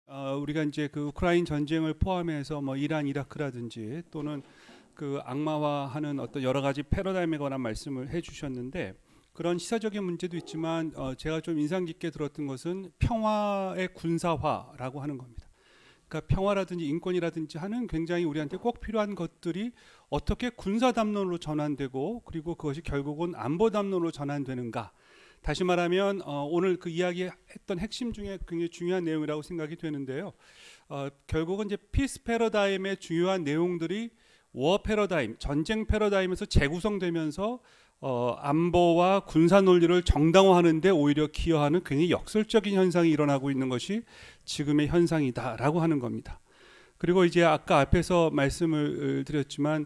[SPEAKER 3] 우리가 이제 그 우크라이나 전쟁을 포함해서 뭐 이란, 이라크라든지 또는 그 악마화하는 어떤 여러 가지 패러다임에 관한 말씀을 해주셨는데 그런 시사적인 문제도 있지만 제가 좀 인상 깊게 들었던 것은 평화의 군사화라고 하는 겁니다. 그러니까 평화라든지 인권이라든지 하는 굉장히 우리한테 꼭 필요한 것들이 어떻게 군사 담론으로 전환되고 그리고 그것이 결국은 안보 담론으로 전환되는가. 다시 말하면 오늘 그 이야기했던 핵심 중에 굉장히 중요한 내용이라고 생각이 되는데요. 결국은 이제 피스 패러다임의 중요한 내용들이 워 패러다임, 전쟁 패러다임에서 재구성되면서 안보와 군사 논리를 정당화하는 데 오히려 기여하는 굉장히 역설적인 현상이 일어나고 있는 것이 지금의 현상이다라고 하는 겁니다. 그리고 이제 아까 앞에서 말씀을 드렸지만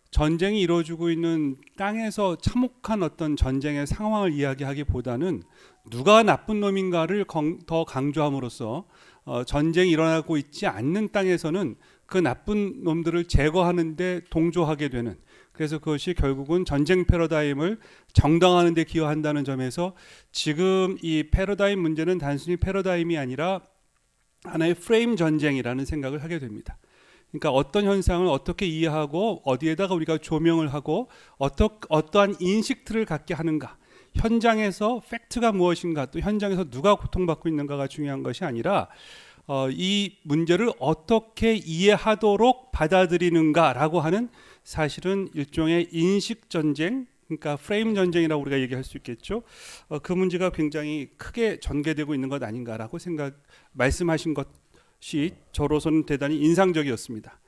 [SPEAKER 3] 전쟁이 이루어지고 있는 땅에서 참혹한 어떤 전쟁의 상황을 이야기하기보다는 누가 나쁜 놈인가를 더 강조함으로써 전쟁이 일어나고 있지 않는 땅에서는 그 나쁜 놈들을 제거하는 데 동조하게 되는, 그래서 그것이 결국은 전쟁 패러다임을 정당화하는 데 기여한다는 점에서 지금 이 패러다임 문제는 단순히 패러다임이 아니라 하나의 프레임 전쟁이라는 생각을 하게 됩니다. 그러니까 어떤 현상을 어떻게 이해하고 어디에다가 우리가 조명을 하고 어떠한 인식들을 갖게 하는가, 현장에서 팩트가 무엇인가, 또 현장에서 누가 고통받고 있는가가 중요한 것이 아니라 이 문제를 어떻게 이해하도록 받아들이는가라고 하는 사실은 일종의 인식 전쟁, 그러니까 프레임 전쟁이라고 우리가 얘기할 수 있겠죠. 그 문제가 굉장히 크게 전개되고 있는 것 아닌가라고 말씀하신 것이 저로서는 대단히 인상적이었습니다.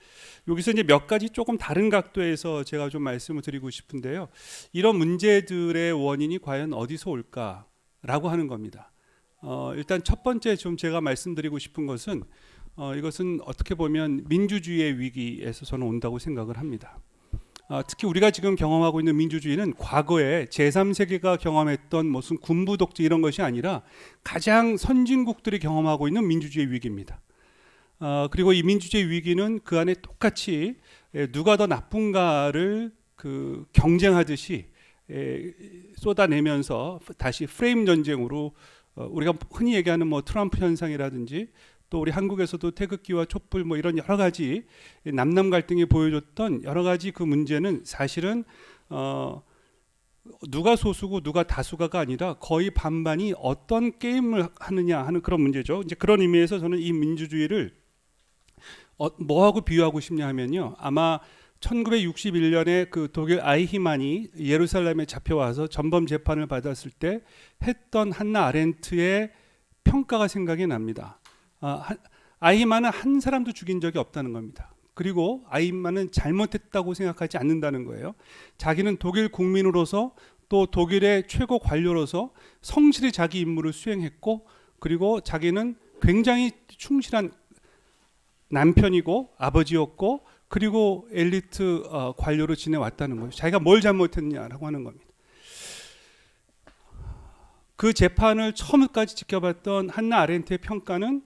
[SPEAKER 3] 여기서 이제 몇 가지 조금 다른 각도에서 제가 좀 말씀을 드리고 싶은데요. 이런 문제들의 원인이 과연 어디서 올까라고 하는 겁니다. 일단 첫 번째 좀 제가 말씀드리고 싶은 것은 이것은 어떻게 보면 민주주의의 위기에서 저는 온다고 생각을 합니다. 특히 우리가 지금 경험하고 있는 민주주의는 과거에 제3세계가 경험했던 무슨 군부 독재 이런 것이 아니라 가장 선진국들이 경험하고 있는 민주주의 위기입니다. 그리고 이 민주주의 위기는 그 안에 똑같이 누가 더 나쁜가를 그 경쟁하듯이 쏟아내면서 다시 프레임 전쟁으로 우리가 흔히 얘기하는 뭐 트럼프 현상이라든지 또 우리 한국에서도 태극기와 촛불 뭐 이런 여러 가지 남남 갈등이 보여줬던 여러 가지 그 문제는 사실은 누가 소수고 누가 다수가가 아니라 거의 반반이 어떤 게임을 하느냐 하는 그런 문제죠. 이제 그런 의미에서 저는 이 민주주의를 뭐하고 비유하고 싶냐 하면요, 아마 1961년에 그 독일 아이히만이 예루살렘에 잡혀와서 전범 재판을 받았을 때 했던 한나 아렌트의 평가가 생각이 납니다. 아이히만은 한 사람도 죽인 적이 없다는 겁니다. 그리고 아이히만은 잘못했다고 생각하지 않는다는 거예요. 자기는 독일 국민으로서 또 독일의 최고 관료로서 성실히 자기 임무를 수행했고, 그리고 자기는 굉장히 충실한 남편이고 아버지였고, 그리고 엘리트 관료로 지내왔다는 거예요. 자기가 뭘 잘못했냐라고 하는 겁니다. 그 재판을 처음까지 지켜봤던 한나 아렌트의 평가는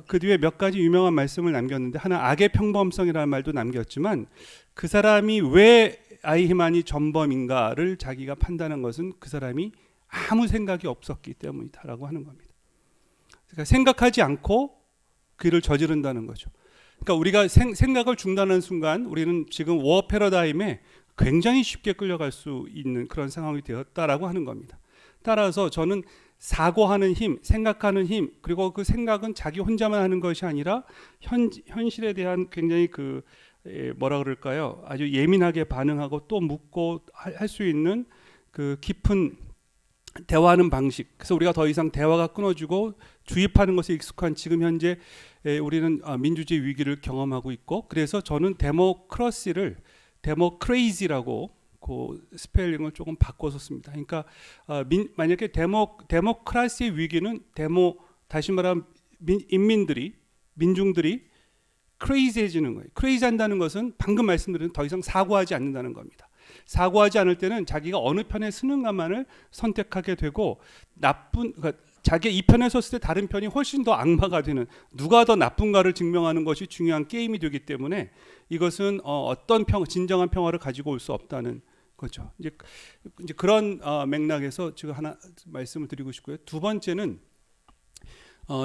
[SPEAKER 3] 그 뒤에 몇 가지 유명한 말씀을 남겼는데, 하나 악의 평범성이라는 말도 남겼지만 그 사람이 왜 아이히만이 전범인가를 자기가 판단한 것은 그 사람이 아무 생각이 없었기 때문이다라고 하는 겁니다. 그러니까 생각하지 않고 그 일을 저지른다는 거죠. 그러니까 우리가 생각을 중단하는 순간 우리는 지금 워 패러다임에 굉장히 쉽게 끌려갈 수 있는 그런 상황이 되었다라고 하는 겁니다. 따라서 저는 사고하는 힘, 생각하는 힘, 그리고 그 생각은 자기 혼자만 하는 것이 아니라 현실에 대한 굉장히 그 뭐라 그럴까요? 아주 예민하게 반응하고 또 묻고 할 수 있는 그 깊은 대화하는 방식. 그래서 우리가 더 이상 대화가 끊어지고 주입하는 것에 익숙한 지금 현재 우리는 민주주의 위기를 경험하고 있고, 그래서 저는 데모크라시를 데모크레이지라고 그 스펠링을 조금 바꿔서 씁니다. 그러니까 만약에 데모크라시의 위기는 다시 말하면 민중들이 크레이지해지는 거예요. 크레이지한다는 것은 방금 말씀드린 더 이상 사고하지 않는다는 겁니다. 사고하지 않을 때는 자기가 어느 편에 서는가만을 선택하게 되고, 그러니까 자기 이 편에 섰을 때 다른 편이 훨씬 더 악마가 되는, 누가 더 나쁜가를 증명하는 것이 중요한 게임이 되기 때문에 이것은 어떤 진정한 평화를 가지고 올 수 없다는 거죠. 이제 그런 맥락에서 제가 하나 말씀을 드리고 싶고요. 두 번째는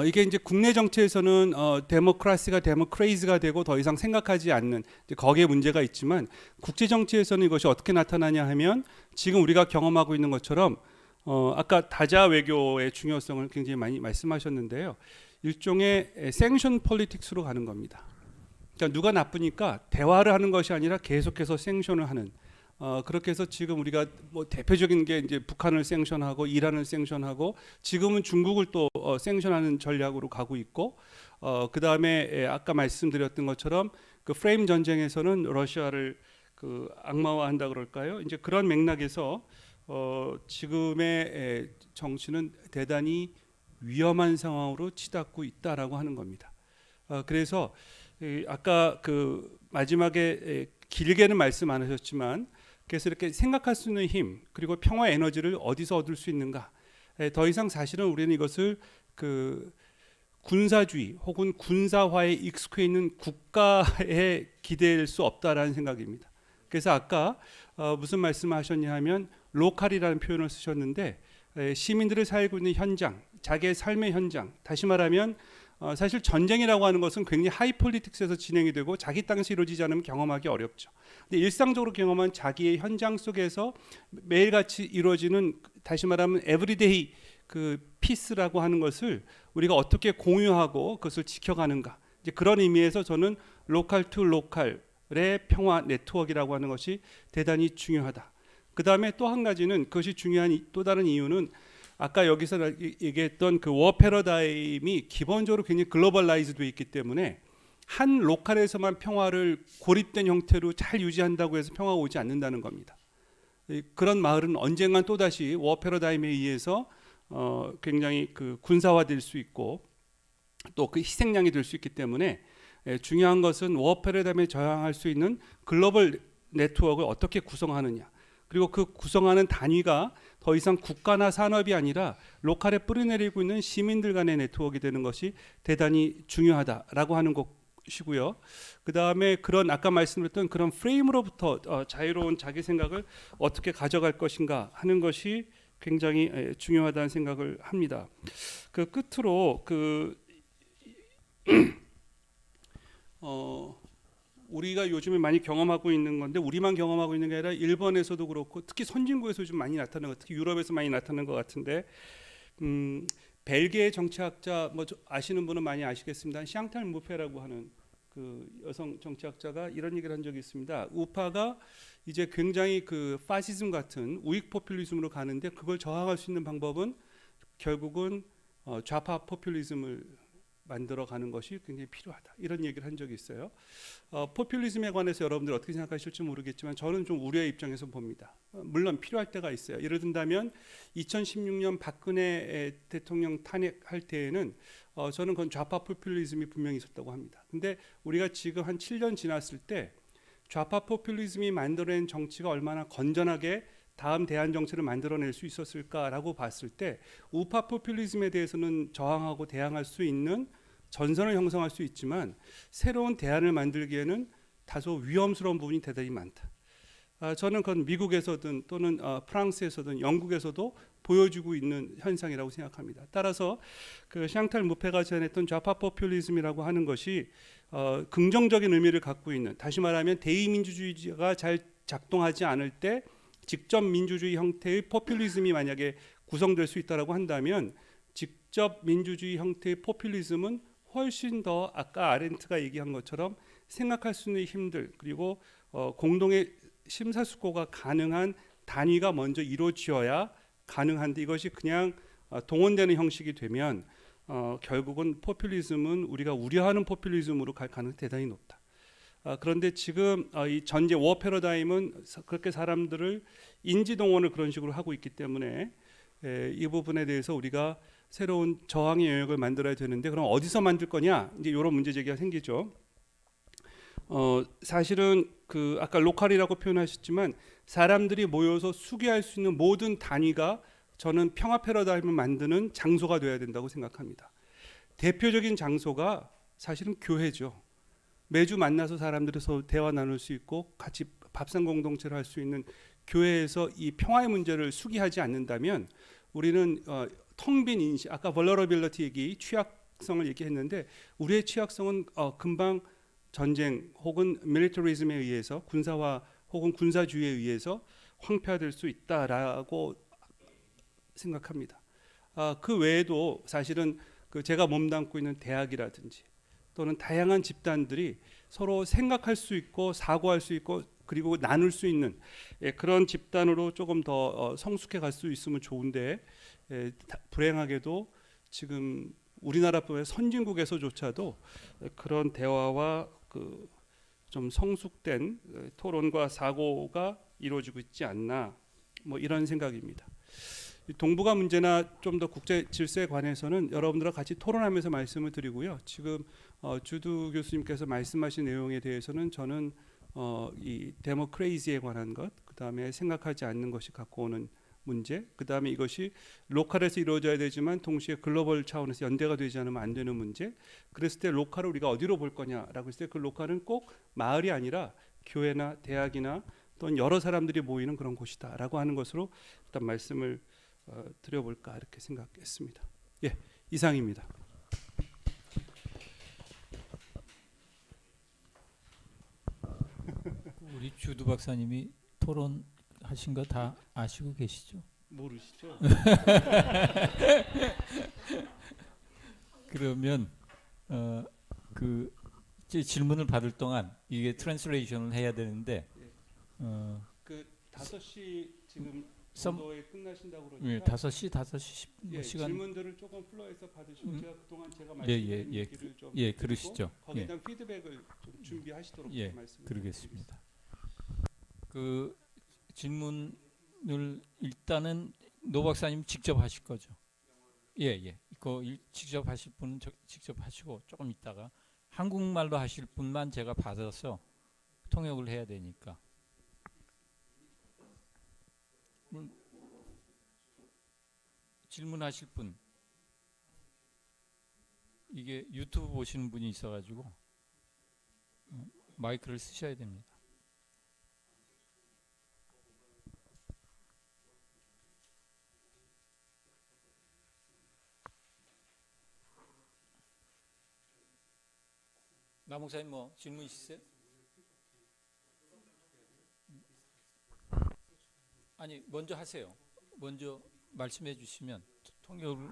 [SPEAKER 3] 이게 이제 국내 정치에서는 데모크라시가 데모크레이즈가 되고 더 이상 생각하지 않는 이제 거기에 문제가 있지만 국제 정치에서는 이것이 어떻게 나타나냐 하면 지금 우리가 경험하고 있는 것처럼 아까 다자 외교의 중요성을 굉장히 많이 말씀하셨는데요. 일종의 생션 폴리틱스로 가는 겁니다. 그러니까 누가 나쁘니까 대화를 하는 것이 아니라 계속해서 생션을 하는. 그렇게 해서 지금 우리가 뭐 대표적인 게 이제 북한을 생션하고 이란을 생션하고 지금은 중국을 또 생션하는 전략으로 가고 있고 그 다음에 아까 말씀드렸던 것처럼 그 프레임 전쟁에서는 러시아를 그 악마화한다 그럴까요? 이제 그런 맥락에서 지금의 정치는 대단히 위험한 상황으로 치닫고 있다라고 하는 겁니다. 그래서 아까 그 마지막에 길게는 말씀 안 하셨지만 그래서 이렇게 생각할 수 있는 힘 그리고 평화 에너지를 어디서 얻을 수 있는가? 더 이상 사실은 우리는 이것을 그 군사주의 혹은 군사화에 익숙해 있는 국가에 기댈 수 없다라는 생각입니다. 그래서 아까 무슨 말씀을 하셨냐 하면 로컬이라는 표현을 쓰셨는데 시민들이 살고 있는 현장, 자기의 삶의 현장, 다시 말하면 사실 전쟁이라고 하는 것은 굉장히 하이폴리틱스에서 진행이 되고 자기 땅에서 이루어지지 않으면 경험하기 어렵죠. 근데 일상적으로 경험한 자기의 현장 속에서 매일같이 이루어지는 다시 말하면 에브리데이 그 피스라고 하는 것을 우리가 어떻게 공유하고 그것을 지켜가는가. 이제 그런 의미에서 저는 로컬 투 로컬의 평화 네트워크라고 하는 것이 대단히 중요하다. 그 다음에 또 한 가지는 그것이 중요한 또 다른 이유는 아까 여기서 얘기했던 그 워 패러다임이 기본적으로 굉장히 글로벌라이즈되어 있기 때문에 한 로컬에서만 평화를 고립된 형태로 잘 유지한다고 해서 평화가 오지 않는다는 겁니다. 그런 마을은 언젠간 또다시 워 패러다임에 의해서 굉장히 그 군사화될 수 있고 또 그 희생양이 될 수 있기 때문에 중요한 것은 워 패러다임에 저항할 수 있는 글로벌 네트워크를 어떻게 구성하느냐. 그리고 그 구성하는 단위가 더 이상 국가나 산업이 아니라 로컬에 뿌리내리고 있는 시민들 간의 네트워크가 되는 것이 대단히 중요하다라고 하는 것이고요. 그 다음에 그런 아까 말씀드렸던 그런 프레임으로부터 자유로운 자기 생각을 어떻게 가져갈 것인가 하는 것이 굉장히 중요하다는 생각을 합니다. 그 끝으로 우리가 요즘에 많이 경험하고 있는 건데 우리만 경험하고 있는 게 아니라 일본에서도 그렇고 특히 선진국에서 좀 많이 나타나는 것, 특히 유럽에서 많이 나타나는 것 같은데 벨기에 정치학자 뭐 아시는 분은 많이 아시겠습니다. 샹탈 무페라고 하는 그 여성 정치학자가 이런 얘기를 한 적이 있습니다. 우파가 이제 굉장히 그 파시즘 같은 우익 포퓰리즘으로 가는데 그걸 저항할 수 있는 방법은 결국은 좌파 포퓰리즘을 만들어가는 것이 굉장히 필요하다. 이런 얘기를 한 적이 있어요. 포퓰리즘에 관해서 여러분들 어떻게 생각하실지 모르겠지만 저는 좀 우려의 입장에서 봅니다. 물론 필요할 때가 있어요. 예를 든다면 2016년 박근혜 대통령 탄핵할 때에는 저는 그건 좌파 포퓰리즘이 분명히 있었다고 합니다. 근데 우리가 지금 한 7년 지났을 때 좌파 포퓰리즘이 만들어낸 정치가 얼마나 건전하게 다음 대안 정치를 만들어낼 수 있었을까라고 봤을 때 우파 포퓰리즘에 대해서는 저항하고 대항할 수 있는 전선을 형성할 수 있지만 새로운 대안을 만들기에는 다소 위험스러운 부분이 대단히 많다. 저는 그건 미국에서든 또는 프랑스에서든 영국에서도 보여주고 있는 현상이라고 생각합니다. 따라서 그 샹탈 무페가 제안했던 좌파 포퓰리즘이라고 하는 것이 긍정적인 의미를 갖고 있는, 다시 말하면 대의민주주의가 잘 작동하지 않을 때 직접 민주주의 형태의 포퓰리즘이 만약에 구성될 수 있다라고 한다면 직접 민주주의 형태의 포퓰리즘은 훨씬 더 아까 아렌트가 얘기한 것처럼 생각할 수 있는 힘들 그리고 공동의 심사숙고가 가능한 단위가 먼저 이루어져야 가능한데 이것이 그냥 동원되는 형식이 되면 결국은 포퓰리즘은 우리가 우려하는 포퓰리즘으로 갈 가능성이 대단히 높다. 그런데 지금 이 전제 워 패러다임은 그렇게 사람들을 인지동원을 그런 식으로 하고 있기 때문에 이 부분에 대해서 우리가 새로운 저항의 영역을 만들어야 되는데 그럼 어디서 만들 거냐 이제 이런 문제 제기가 생기죠. 사실은 그 아까 로컬이라고 표현하셨지만 사람들이 모여서 수기할 수 있는 모든 단위가 저는 평화 패러다임을 만드는 장소가 되어야 된다고 생각합니다. 대표적인 장소가 사실은 교회죠. 매주 만나서 사람들에서 대화 나눌 수 있고 같이 밥상 공동체를 할 수 있는 교회에서 이 평화의 문제를 수기하지 않는다면 우리는 텅 빈 인식, 아까 vulnerability 얘기, 취약성을 얘기했는데 우리의 취약성은 금방 전쟁 혹은 밀리터리즘에 의해서 군사화 혹은 군사주의에 의해서 황폐화될 수 있다라고 생각합니다. 그 외에도 사실은 제가 몸담고 있는 대학이라든지 또는 다양한 집단들이 서로 생각할 수 있고 사고할 수 있고 그리고 나눌 수 있는 그런 집단으로 조금 더 성숙해 갈 수 있으면 좋은데 불행하게도 지금 우리나라뿐만 선진국에서조차도 그런 대화와 좀 성숙된 토론과 사고가 이루어지고 있지 않나 뭐 이런 생각입니다. 동북아 문제나 좀 더 국제 질서에 관해서는 여러분들과 같이 토론하면서 말씀을 드리고요. 지금 주두 교수님께서 말씀하신 내용에 대해서는 저는 이 데모크레이지에 관한 것, 그 다음에 생각하지 않는 것이 갖고 오는 문제, 그 다음에 이것이 로컬에서 이루어져야 되지만 동시에 글로벌 차원에서 연대가 되지 않으면 안 되는 문제. 그랬을 때 로컬을 우리가 어디로 볼 거냐라고 했을 때 그 로컬은 꼭 마을이 아니라 교회나 대학이나 또는 여러 사람들이 모이는 그런 곳이다라고 하는 것으로 일단 말씀을 드려볼까 이렇게 생각했습니다. 예, 이상입니다.
[SPEAKER 1] 우리 주두 박사님이 토론하신 거 다 아시고 계시죠?
[SPEAKER 3] 모르시죠?
[SPEAKER 1] 그러면 이제 질문을 받을 동안 이게 트랜슬레이션을 해야 되는데
[SPEAKER 3] 5시 지금
[SPEAKER 1] 썸-
[SPEAKER 3] 정도에 끝나신다고
[SPEAKER 1] 예,
[SPEAKER 3] 그러니까
[SPEAKER 1] 5시 10분 시간.
[SPEAKER 3] 질문들을 조금 플로에서 받으시고 제가 그동안 제가
[SPEAKER 1] 예,
[SPEAKER 3] 말씀드린
[SPEAKER 1] 예,
[SPEAKER 3] 얘기를 좀
[SPEAKER 1] 예,
[SPEAKER 3] 드리고
[SPEAKER 1] 그러시죠.
[SPEAKER 3] 거기에
[SPEAKER 1] 예.
[SPEAKER 3] 대한 피드백을 좀 준비하시도록
[SPEAKER 1] 예,
[SPEAKER 3] 말씀을
[SPEAKER 1] 그러겠습니다. 그 질문을 일단은 노 박사님 직접 하실 거죠? 예, 예. 직접 하실 분은 직접 하시고 조금 있다가 한국말로 하실 분만 제가 받아서 통역을 해야 되니까. 질문하실 분, 이게 유튜브 보시는 분이 있어가지고 마이크를 쓰셔야 됩니다. 나 목사님 뭐 질문 있으세요? 아니 먼저 하세요. 먼저 말씀해 주시면 통역을.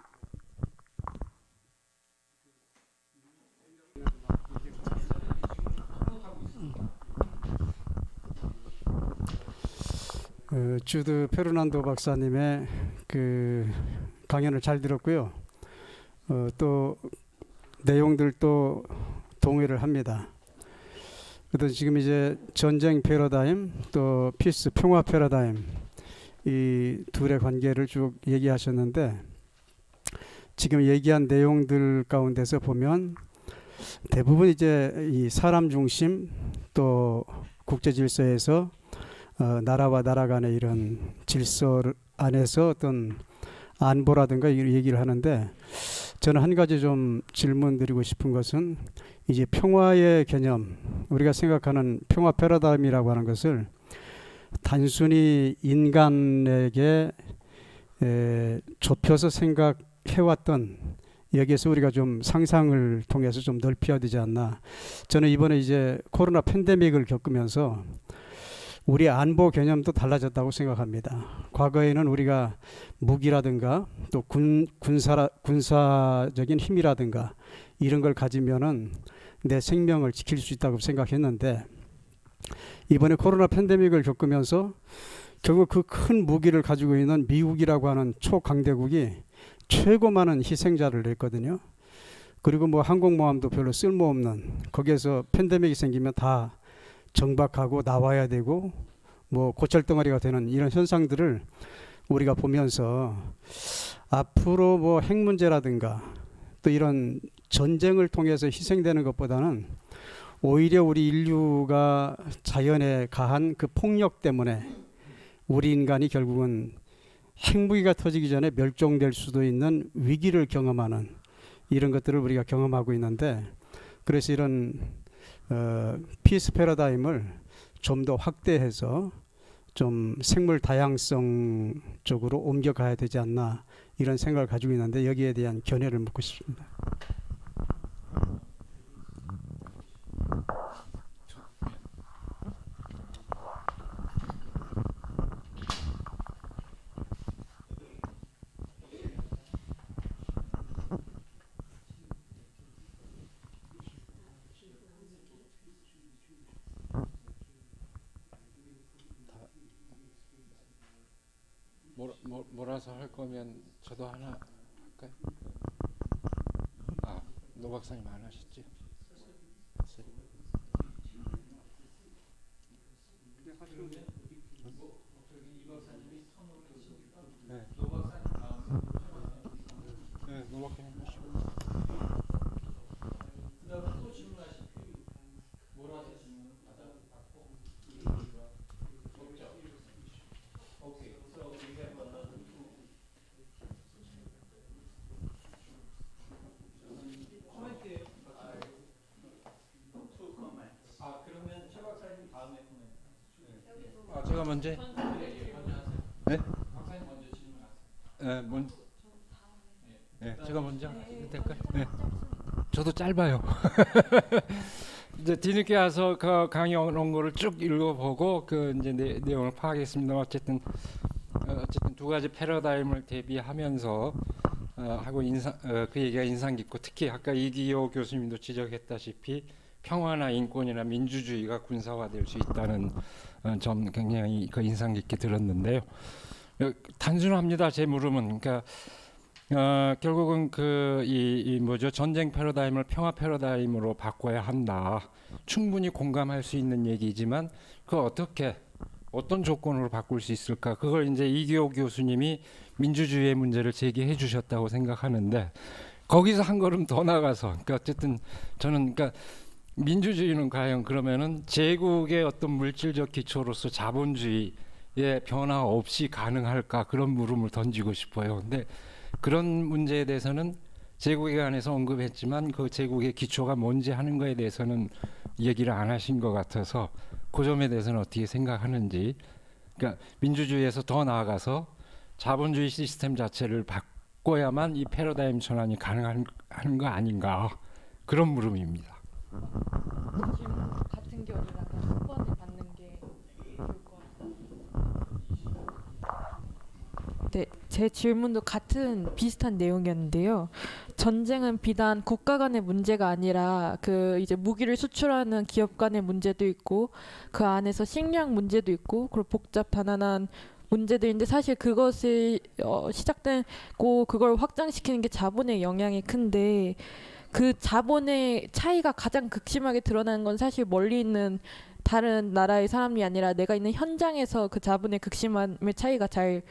[SPEAKER 6] 주드 페르난도 박사님의 그 강연을 잘 들었고요. 또 내용들도 동의를 합니다. 그래서 지금 이제 전쟁 패러다임 또 피스 평화 패러다임 이 둘의 관계를 쭉 얘기하셨는데 지금 얘기한 내용들 가운데서 보면 대부분 이제 이 사람 중심 또 국제 질서에서 나라와 나라 간의 이런 질서 안에서 어떤 안보라든가 얘기를 하는데 저는 한 가지 좀 질문 드리고 싶은 것은 이제 평화의 개념, 우리가 생각하는 평화 패러다임이라고 하는 것을 단순히 인간에게 좁혀서 생각해왔던 여기에서 우리가 좀 상상을 통해서 좀 넓혀야 되지 않나. 저는 이번에 이제 코로나 팬데믹을 겪으면서 우리 안보 개념도 달라졌다고 생각합니다. 과거에는 우리가 무기라든가 또 군사적인 힘이라든가 이런 걸 가지면은 내 생명을 지킬 수 있다고 생각했는데 이번에 코로나 팬데믹을 겪으면서 결국 그 큰 무기를 가지고 있는 미국이라고 하는 초강대국이 최고 많은 희생자를 냈거든요. 그리고 뭐 항공모함도 별로 쓸모없는 거기에서 팬데믹이 생기면 다 정박하고 나와야 되고 뭐 고철덩어리가 되는 이런 현상들을 우리가 보면서 앞으로 뭐 핵 문제라든가 또 이런 전쟁을 통해서 희생되는 것보다는 오히려 우리 인류가 자연에 가한 그 폭력 때문에 우리 인간이 결국은 핵무기가 터지기 전에 멸종될 수도 있는 위기를 경험하는 이런 것들을 우리가 경험하고 있는데 그래서 이런 피스 패러다임을 좀 더 확대해서 좀 생물 다양성 쪽으로 옮겨가야 되지 않나 이런 생각을 가지고 있는데 여기에 대한 견해를 묻고 싶습니다.
[SPEAKER 7] 몰아서 할 거면 저도 하나 할까요? 아, 노 박사님 안 하셨지? 네. 네, 노 박사님 하시고.
[SPEAKER 1] 또 질문하실 몰아서 질문 받고 없죠? 오케이. So we have 코멘트예요. 투 코멘트. 아 그러면 최 박사님 다음에 코멘트.
[SPEAKER 7] 아, 제가 먼저. 네?
[SPEAKER 1] 박사님 먼저 질문하세요.
[SPEAKER 7] 네, 네, 제가 먼저 될까요? 네. 저도 짧아요. 이제 뒤늦게 와서 그 강의 온 거를 쭉 읽어보고 그 이제 내용을 파악했습니다. 어쨌든 두 가지 패러다임을 대비하면서 하고 그 얘기가 인상 깊고 특히 아까 이기호 교수님도 지적했다시피 평화나 인권이나 민주주의가 군사화될 수 있다는 점 굉장히 그 인상 깊게 들었는데요. 단순합니다. 제 물음은 그러니까. 결국은 이 뭐죠 전쟁 패러다임을 평화 패러다임으로 바꿔야 한다. 충분히 공감할 수 있는 얘기지만 그걸 어떤 조건으로 바꿀 수 있을까? 그걸 이제 이기호 교수님이 민주주의의 문제를 제기해 주셨다고 생각하는데 거기서 한 걸음 더 나가서 그러니까 어쨌든 저는 그러니까 민주주의는 과연 그러면은 제국의 어떤 물질적 기초로서 자본주의의 변화 없이 가능할까? 그런 물음을 던지고 싶어요. 근데 그런 문제에 대해서는 제국에 관해서 언급했지만 그 제국의 기초가 뭔지 하는 거에 대해서는 얘기를 안 하신 것 같아서 그 점에 대해서는 어떻게 생각하는지. 그러니까 민주주의에서 더 나아가서 자본주의 시스템 자체를 바꿔야만 이 패러다임 전환이 가능한 거 아닌가 그런 물음입니다.
[SPEAKER 5] 질문 같은 경우라면 한 번에 받는 게 좋을 것 같아요. 네, 제 질문도 비슷한 내용이었는데요. 전쟁은 비단 국가 간의 문제가 아니라 그 이제 무기를 수출하는 기업 간의 문제도 있고 그 안에서 식량 문제도 있고 그리고 복잡 다난한 문제들인데 사실 그것을 시작되고 그걸 확장시키는 게 자본의 영향이 큰데 그 자본의 차이가 가장 극심하게 드러나는 건 사실 멀리 있는 다른 나라의 사람이 아니라 내가 있는 현장에서 그 자본의 극심함의 차이가 잘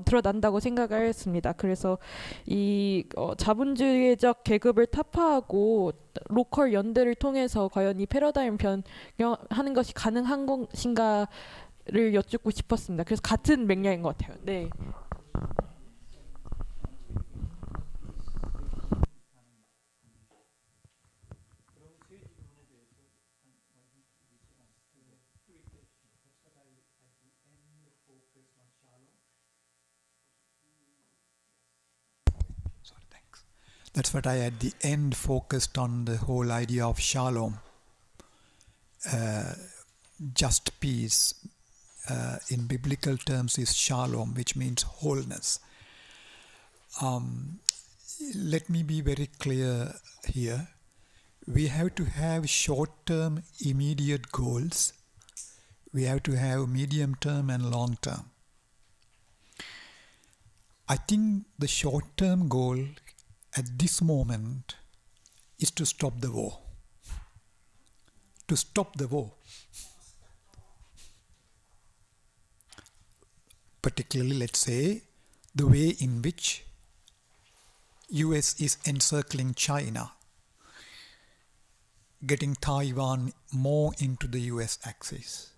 [SPEAKER 5] 드러난다고 생각을 했습니다. 그래서 이 자본주의적 계급을 타파하고 로컬 연대를 통해서 과연 이 패러다임 변경하는 것이 가능한 것인가를 여쭙고 싶었습니다. 그래서 같은 맥락인 것 같아요. 네.
[SPEAKER 4] That's what I at the end focused on the whole idea of shalom, just peace. In biblical terms is shalom, which means wholeness. Let me be very clear here. We have to have short-term immediate goals. We have to have medium-term and long-term. I think the short-term goal at this moment is to stop the war. To stop the war. Particularly, let's say, the way in which US is encircling China, getting Taiwan more into the US axis,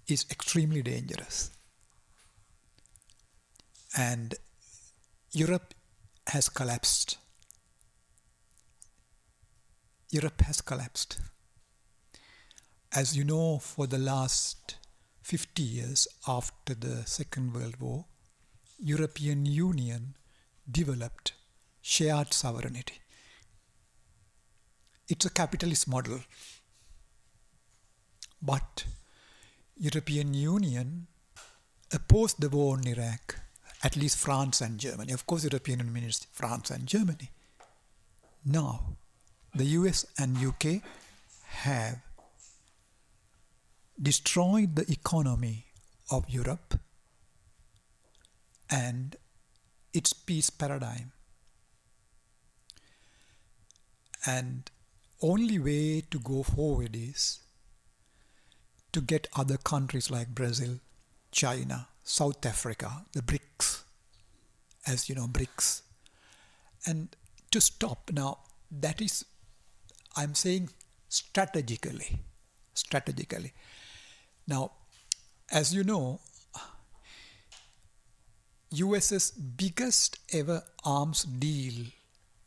[SPEAKER 4] is extremely dangerous. And Europe has collapsed. Europe has collapsed. as you know, for the last 50 years after the Second World War, European Union developed shared sovereignty. It's a capitalist model. But European Union opposed the war in Iraq, at least France and Germany. Of course, European Union means France and Germany. Now, the US and UK have destroyed the economy of Europe and its peace paradigm. And only way to go forward is to get other countries like Brazil, China, South Africa, the BRICS, as you know, BRICS, and to stop. Now, that is, I'm saying strategically. Now, as you know, US's biggest ever arms deal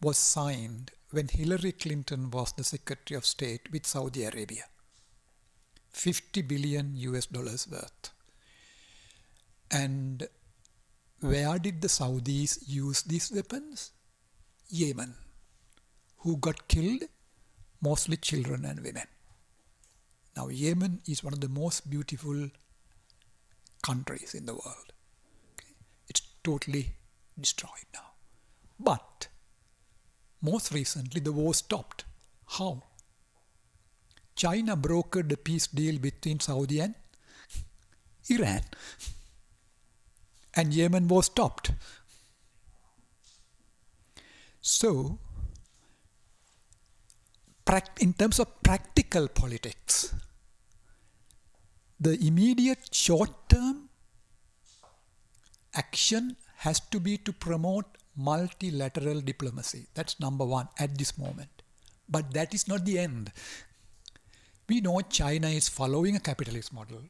[SPEAKER 4] was signed when Hillary Clinton was the Secretary of State with Saudi Arabia. $50 billion worth. And where did the Saudis use these weapons? Yemen, who got killed, mostly children and women. Now, Yemen is one of the most beautiful countries in the world. Okay? It's totally destroyed now. But most recently, the war stopped. How? China brokered the peace deal between Saudi and Iran. And Yemen was stopped. So, in terms of practical politics, the immediate short-term action has to be to promote multilateral diplomacy. That's number one at this moment. But that is not the end. We know China is following a capitalist model.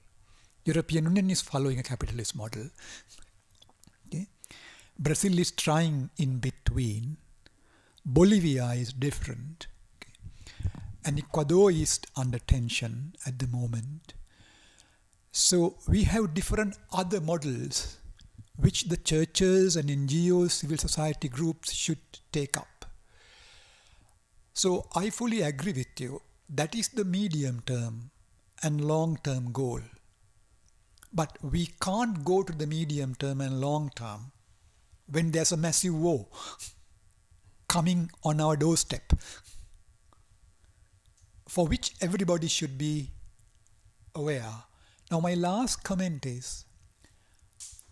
[SPEAKER 4] European Union is following a capitalist model. Okay? Brazil is trying in between. Bolivia is different. Okay? And Ecuador is under tension at the moment. So we have different other models which the churches and NGOs, civil society groups should take up. So I fully agree with you. That is the medium term and long term goal. But we can't go to the medium term and long term when there's a massive war coming on our doorstep, for which everybody should be aware. Now, my last comment is,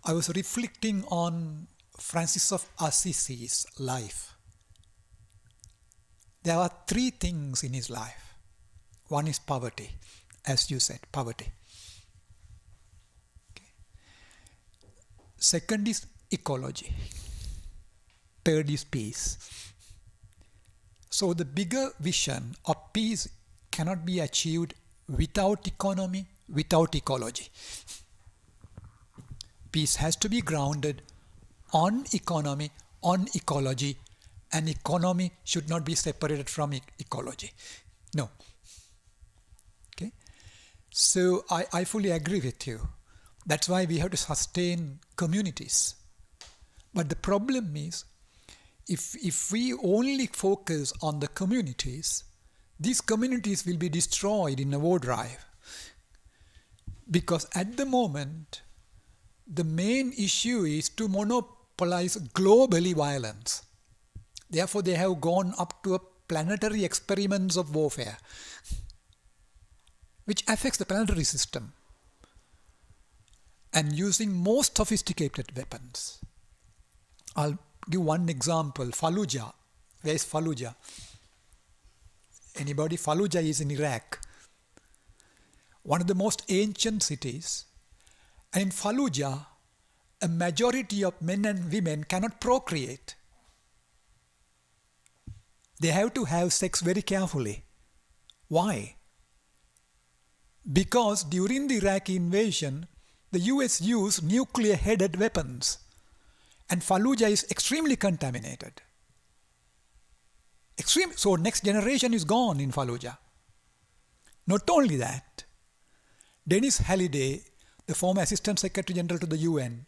[SPEAKER 4] I was reflecting on Francis of Assisi's life. There are three things in his life. One is poverty, as you said, poverty. Okay. Second is ecology. Third is peace. So the bigger vision of peace cannot be achieved without economy, without ecology. Peace has to be grounded on economy, on ecology, and economy should not be separated from ecology. No. Okay? So I fully agree with you. That's why we have to sustain communities. But the problem is, if we only focus on the communities, these communities will be destroyed in a war drive. Because at the moment, the main issue is to monopolize globally violence. Therefore, they have gone up to a planetary experiments of warfare, which affects the planetary system, and using more sophisticated weapons. I'll give one example. Fallujah. Where is Fallujah? Anybody? Fallujah is in Iraq. One of the most ancient cities. And in Fallujah, a majority of men and women cannot procreate. They have to have sex very carefully. Why? Because during the Iraqi invasion, the US used nuclear-headed weapons. And Fallujah is extremely contaminated. So next generation is gone in Fallujah. Not only that, Dennis Halliday, the former Assistant Secretary General to the UN,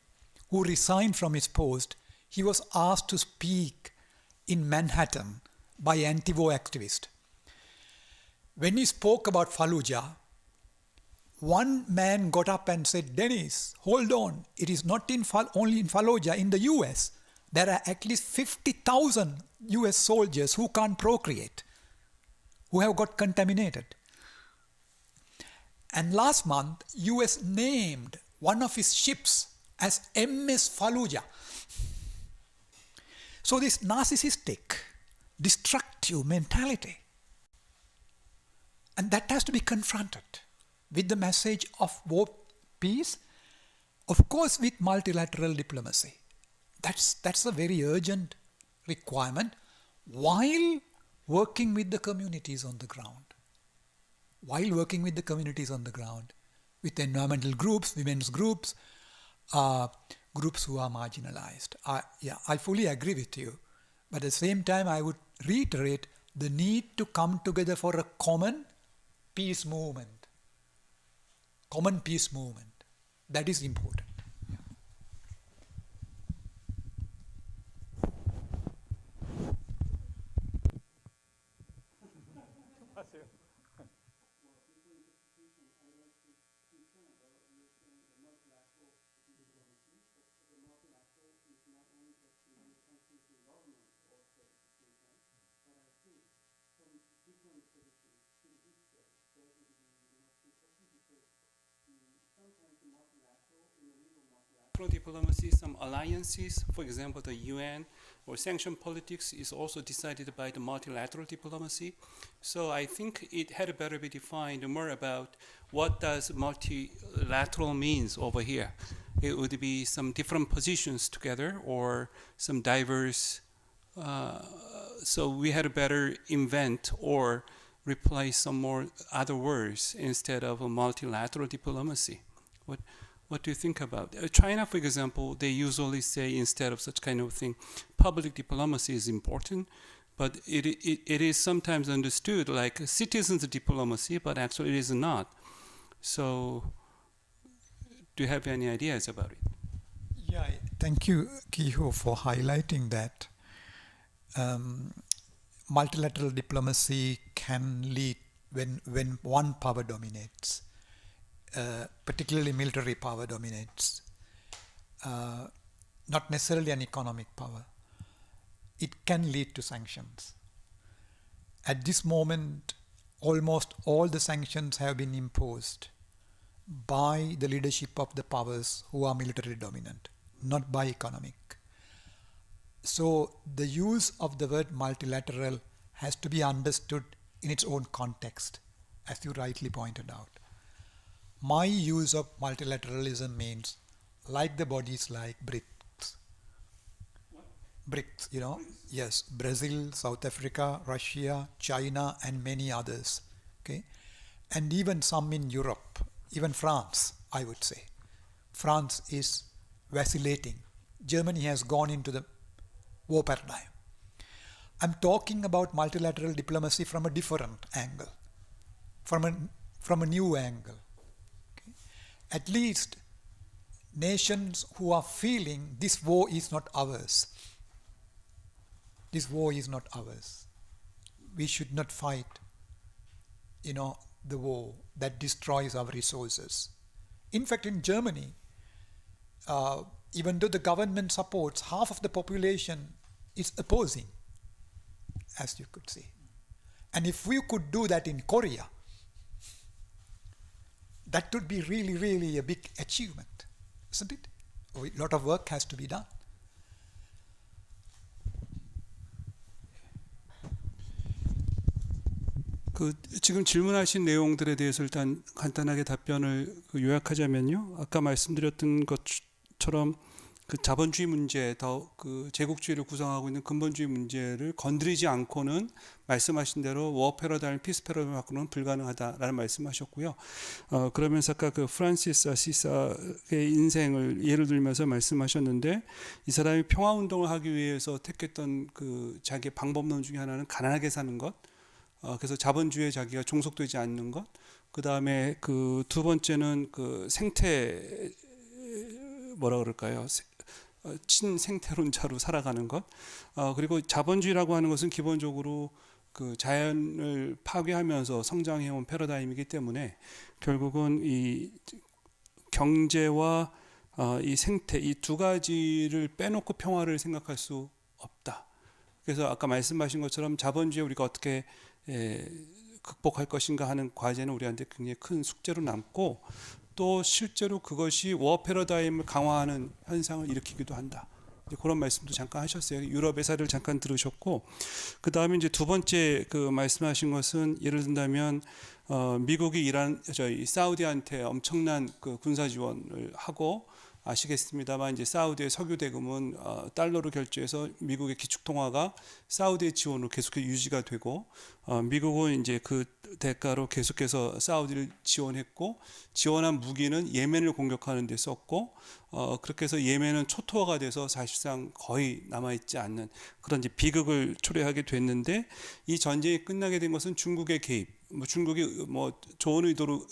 [SPEAKER 4] who resigned from his post, he was asked to speak in Manhattan by anti-war activists. When he spoke about Fallujah, one man got up and said, Dennis, hold on, it is not only in Fallujah, in the US, there are at least 50,000 US soldiers who can't procreate, who have got contaminated. And last month, US named one of his ships as MS Fallujah. So this narcissistic, destructive mentality, and that has to be confronted with the message of war, peace, of course with multilateral diplomacy. That's a very urgent requirement while working with the communities on the ground. While working with the communities on the ground, with environmental groups, women's groups, groups who are marginalized. I fully agree with you. But at the same time, I would reiterate the need to come together for a common peace movement. Common peace movement. That is important.
[SPEAKER 3] Diplomacy, some alliances, for example, the UN or sanction politics is also decided by the multilateral diplomacy. So I think it had better be defined more about what does multilateral means over here. It would be some different positions together or some diverse, so we had better invent or replace some more other words instead of a multilateral diplomacy. What do you think about China, for example? They usually say instead of such kind of thing, public diplomacy is important, but it is sometimes understood like citizens diplomacy, but actually it is not. So do you have any ideas about it?
[SPEAKER 4] Yeah, thank you, Kiho, for highlighting that. Multilateral diplomacy can lead when one power dominates. Particularly military power dominates, not necessarily an economic power. It can lead to sanctions. At this moment, almost all the sanctions have been imposed by the leadership of the powers who are military dominant, not by economic. So the use of the word multilateral has to be understood in its own context, as you rightly pointed out. My use of multilateralism means like the bodies like BRICS.
[SPEAKER 3] What?
[SPEAKER 4] BRICS, you know, yes, Brazil, South Africa, Russia, China, and many others. Okay, and even some in Europe, even France, I would say. France is vacillating. Germany has gone into the war paradigm. I'm talking about multilateral diplomacy from a different angle, from a new angle. At least nations who are feeling this war is not ours. This war is not ours. We should not fight, the war that destroys our resources. In fact, in Germany, even though the government supports, half of the population is opposing, as you could see. And if we could do that in Korea, that would be really, really a big achievement, isn't it? A lot of work has to be done.
[SPEAKER 3] 지금 질문하신 내용들에 대해서 일단 간단하게 답변을 요약하자면요. 아까 말씀드렸던 것처럼 그 자본주의 문제, 그 제국주의를 구성하고 있는 근본주의 문제를 건드리지 않고는 말씀하신 대로 워 패러다임, 피스 패러다임 갖고는 불가능하다라는 말씀하셨고요. 그러면서 아까 그 프란시스 아시사의 인생을 예를 들면서 말씀하셨는데 이 사람이 평화 운동을 하기 위해서 택했던 그 자기의 방법론 중에 하나는 가난하게 사는 것. 그래서 자본주의에 자기가 종속되지 않는 것. 그 다음에 그 두 번째는 그 생태 뭐라 그럴까요? 친생태론자로 살아가는 것. 그리고 자본주의라고 하는 것은 기본적으로 그 자연을 파괴하면서 성장해온 패러다임이기 때문에 결국은 이 경제와 이 생태 이 두 가지를 빼놓고 평화를 생각할 수 없다. 그래서 아까 말씀하신 것처럼 자본주의 우리가 어떻게 극복할 것인가 하는 과제는 우리한테 굉장히 큰 숙제로 남고 또 실제로 그것이 워 패러다임을 강화하는 현상을 일으키기도 한다. 그런 말씀도 잠깐 하셨어요. 유럽의 사례를 잠깐 들으셨고, 그 다음에 이제 두 번째 그 말씀하신 것은 예를 든다면 미국이 저희 사우디한테 엄청난 그 군사 지원을 하고 아시겠습니다만 이제 사우디의 석유 대금은 달러로 결제해서 미국의 기축통화가 사우디의 지원으로 계속 유지가 되고 미국은 이제 그 대가로 계속해서 사우디를 지원했고 지원한 무기는 예멘을 공격하는 데 썼고 그렇게 해서 예멘은 초토화가 돼서 사실상 거의 남아있지 않는 그런 이제 비극을 초래하게 됐는데 이 전쟁이 끝나게 된 것은 중국의 개입. 중국이 좋은 의도로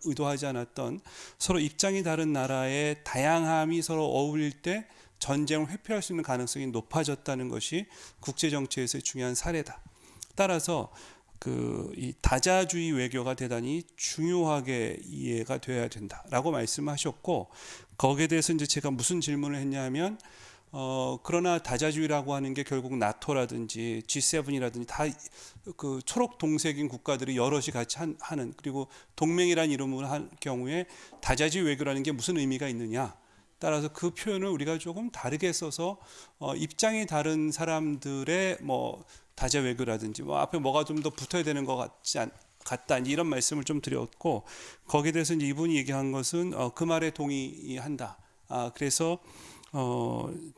[SPEAKER 3] 의도하지 않았던 서로 입장이 다른 나라의 다양함이 서로 어울릴 때 전쟁을 회피할 수 있는 가능성이 높아졌다는 것이 국제 정치에서의 중요한 사례다. 따라서 이 다자주의 외교가 대단히 중요하게 이해가 되어야 된다라고 말씀하셨고 거기에 대해서 이제 제가 무슨 질문을 했냐면 그러나 다자주의라고 하는 게 결국 나토라든지 G7이라든지 다 그 초록 동색인 국가들이 여럿이 같이 하는 그리고 동맹이라는 이름으로 할 경우에 다자주의 외교라는 게 무슨 의미가 있느냐. 따라서 그 표현을 우리가 조금 다르게 써서 입장이 다른 사람들의 다자 외교라든지 앞에 뭐가 좀 더 붙어야 되는 것 같다 이런 말씀을 좀 드렸고 거기에 대해서 이제 이분이 얘기한 것은 그 말에 동의한다. 그래서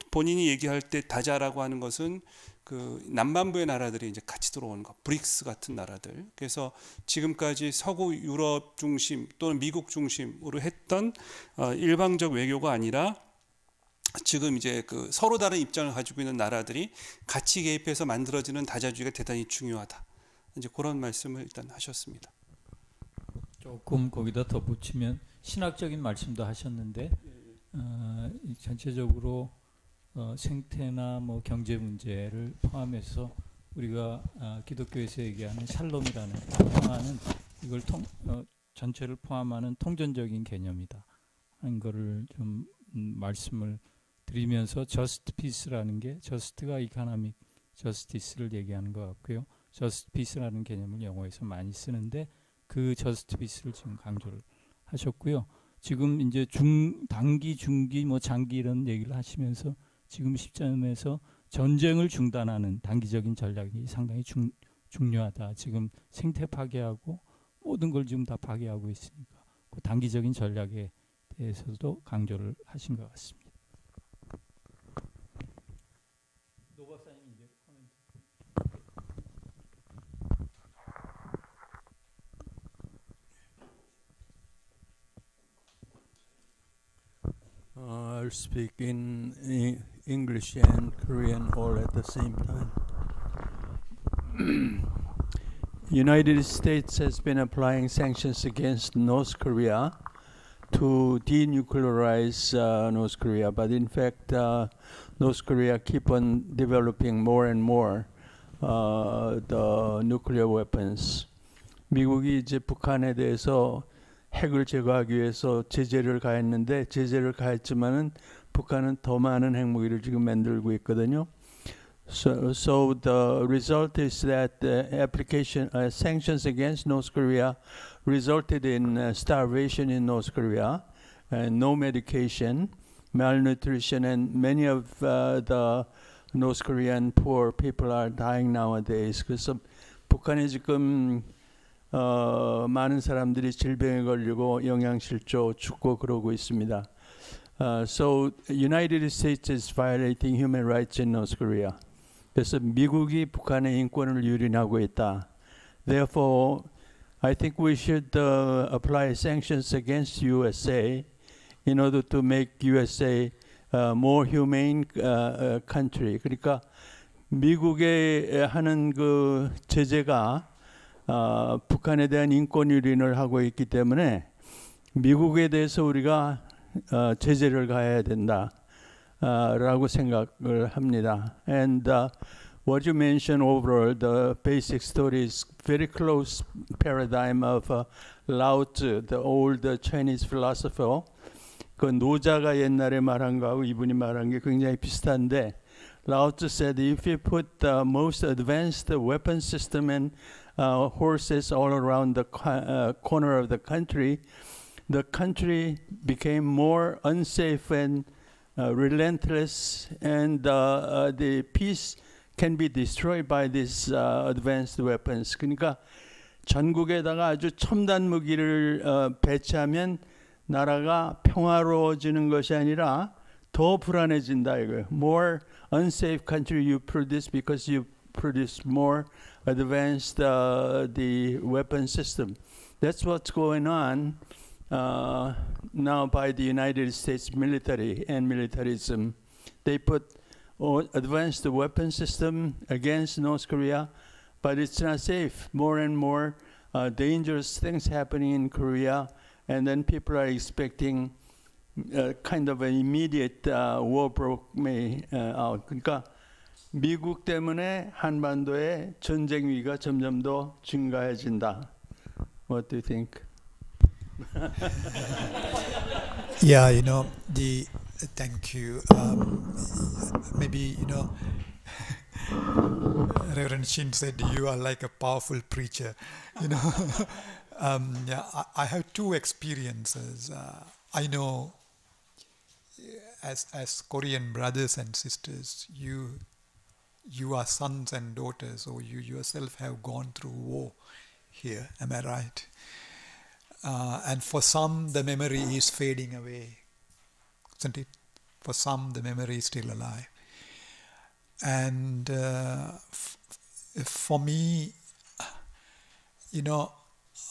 [SPEAKER 3] 본인이 얘기할 때 다자라고 하는 것은 그 남반부의 나라들이 이제 같이 들어오는 것, 브릭스 같은 나라들. 그래서 지금까지 서구 유럽 중심 또는 미국 중심으로 했던 일방적 외교가 아니라 지금 이제 그 서로 다른 입장을 가지고 있는 나라들이 같이 개입해서 만들어지는 다자주의가 대단히 중요하다. 이제 그런 말씀을 일단 하셨습니다.
[SPEAKER 1] 조금 거기다 덧붙이면 신학적인 말씀도 하셨는데 전체적으로 생태나 경제 문제를 포함해서 우리가 기독교에서 얘기하는 샬롬이라는 평화는 이걸 전체를 포함하는 통전적인 개념이다 하는 거를 좀 말씀을 드리면서 저스트 피스라는 게 저스트가 이코노믹 저스티스를 얘기하는 것 같고요. 저스트 피스라는 개념을 영어에서 많이 쓰는데 그 저스트 피스를 지금 강조를 하셨고요. 지금 이제 단기, 중기, 장기 이런 얘기를 하시면서 지금 시점에서 전쟁을 중단하는 단기적인 전략이 상당히 중요하다. 지금 생태 파괴하고 모든 걸 지금 다 파괴하고 있으니까 그 단기적인 전략에 대해서도 강조를 하신 것 같습니다. 노 박사님 이제 코멘트.
[SPEAKER 8] I'll speak in English and Korean all at the same time. United States has been applying sanctions against North Korea to denuclearize North Korea, but in fact, North Korea keep on developing more and more the nuclear weapons. 미국이 이제 북한에 대해서 핵을 제거하기 위해서 제재를 가했는데 제재를 가했지만은 북한은 더 많은 핵무기를 지금 만들고 있거든요. So the result is that the application sanctions against North Korea resulted in starvation in North Korea, no medication, malnutrition, and many of the North Korean poor people are dying nowadays. 그래서 북한이 지금 많은 사람들이 질병에 걸리고 영양실조 죽고 그러고 있습니다. So United States is violating human rights in North Korea. 그래서 미국이 북한의 인권을 유린하고 있다. Therefore, I think we should apply sanctions against USA in order to make USA more humane country. 그러니까 미국의 하는 그 제재가 북한에 대한 인권 유린을 하고 있기 때문에 미국에 대해서 우리가 제재를 가해야 된다. 라고 생각을 합니다. And what you mentioned overall, the basic story is very close paradigm of Lao Tzu, the old Chinese philosopher. 그 노자가 옛날에 말한 거하고 이분이 말한 게 굉장히 비슷한데, Lao Tzu said, if you put the most advanced weapon system and horses all around the corner of the country became more unsafe and relentless, and the peace can be destroyed by these advanced weapons. 그러니까 전국에다가 아주 첨단 무기를 배치하면 나라가 평화로워지는 것이 아니라 더 불안해진다 이거예요. More unsafe country you produce because you produce more advanced the weapon system. That's what's going on now by the United States military and militarism. They put advanced weapon system against North Korea, but it's not safe. More and more dangerous things happening in Korea, and then people are expecting kind of an immediate war broke out. 그러니까 미국 때문에 한반도의 전쟁 위기가 점점 더 증가해진다. What do you think?
[SPEAKER 4] Yeah, thank you. Maybe, Reverend Shin said you are like a powerful preacher. Yeah, I have two experiences. I know as Korean brothers and sisters, you are sons and daughters, or you yourself have gone through war here. Am I right? And for some, the memory is fading away, isn't it? For some, the memory is still alive. And for me,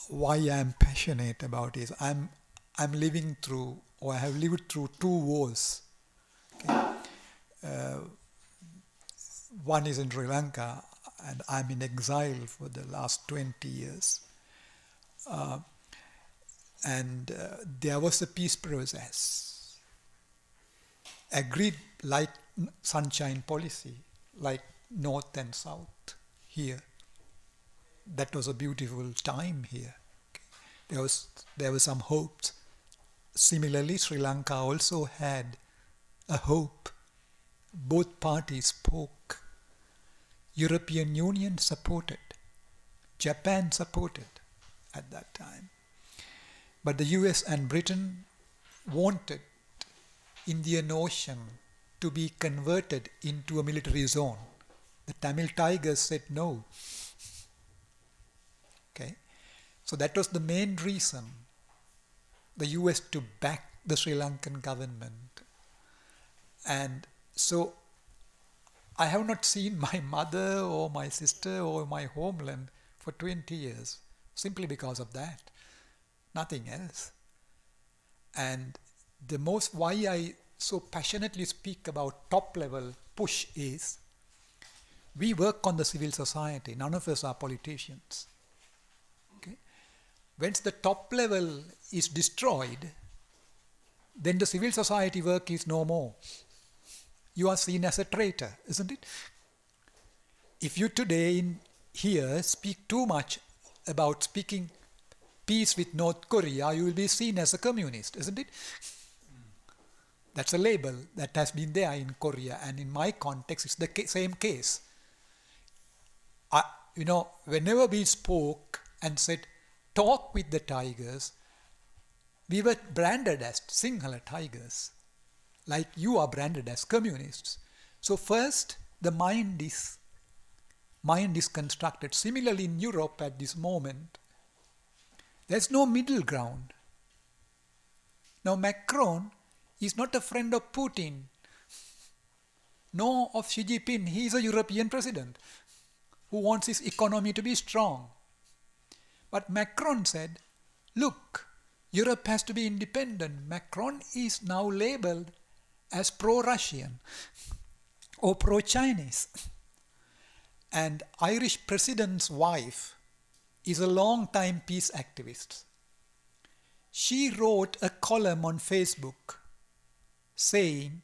[SPEAKER 4] why I'm passionate about is I'm living through, or I have lived through two wars. Okay? One is in Sri Lanka, and I'm in exile for the last 20 years. And there was a peace process, agreed like sunshine policy, like North and South here. That was a beautiful time here. Okay. There were some hopes. Similarly, Sri Lanka also had a hope. Both parties spoke. European Union supported. Japan supported at that time. But the US and Britain wanted Indian Ocean to be converted into a military zone. The Tamil Tigers said no. Okay, so that was the main reason the US to back the Sri Lankan government. And so I have not seen my mother or my sister or my homeland for 20 years simply because of that. Nothing else. And the most why I so passionately speak about top level push is we work on the civil society. None of us are politicians. Okay? Once the top level is destroyed, then the civil society work is no more. You are seen as a traitor, isn't it? If you today here speak too much about speaking peace with North Korea, you will be seen as a communist, isn't it? That's a label that has been there in Korea, and in my context, it's the same case. Whenever we spoke and said, talk with the tigers, we were branded as Sinhala tigers, like you are branded as communists. So first, the mind is constructed. Similarly, in Europe at this moment, there's no middle ground. Now Macron is not a friend of Putin, nor of Xi Jinping. He is a European president who wants his economy to be strong. But Macron said, look, Europe has to be independent. Macron is now labeled as pro-Russian or pro-Chinese. And Irish president's wife is a long-time peace activist. She wrote a column on Facebook saying,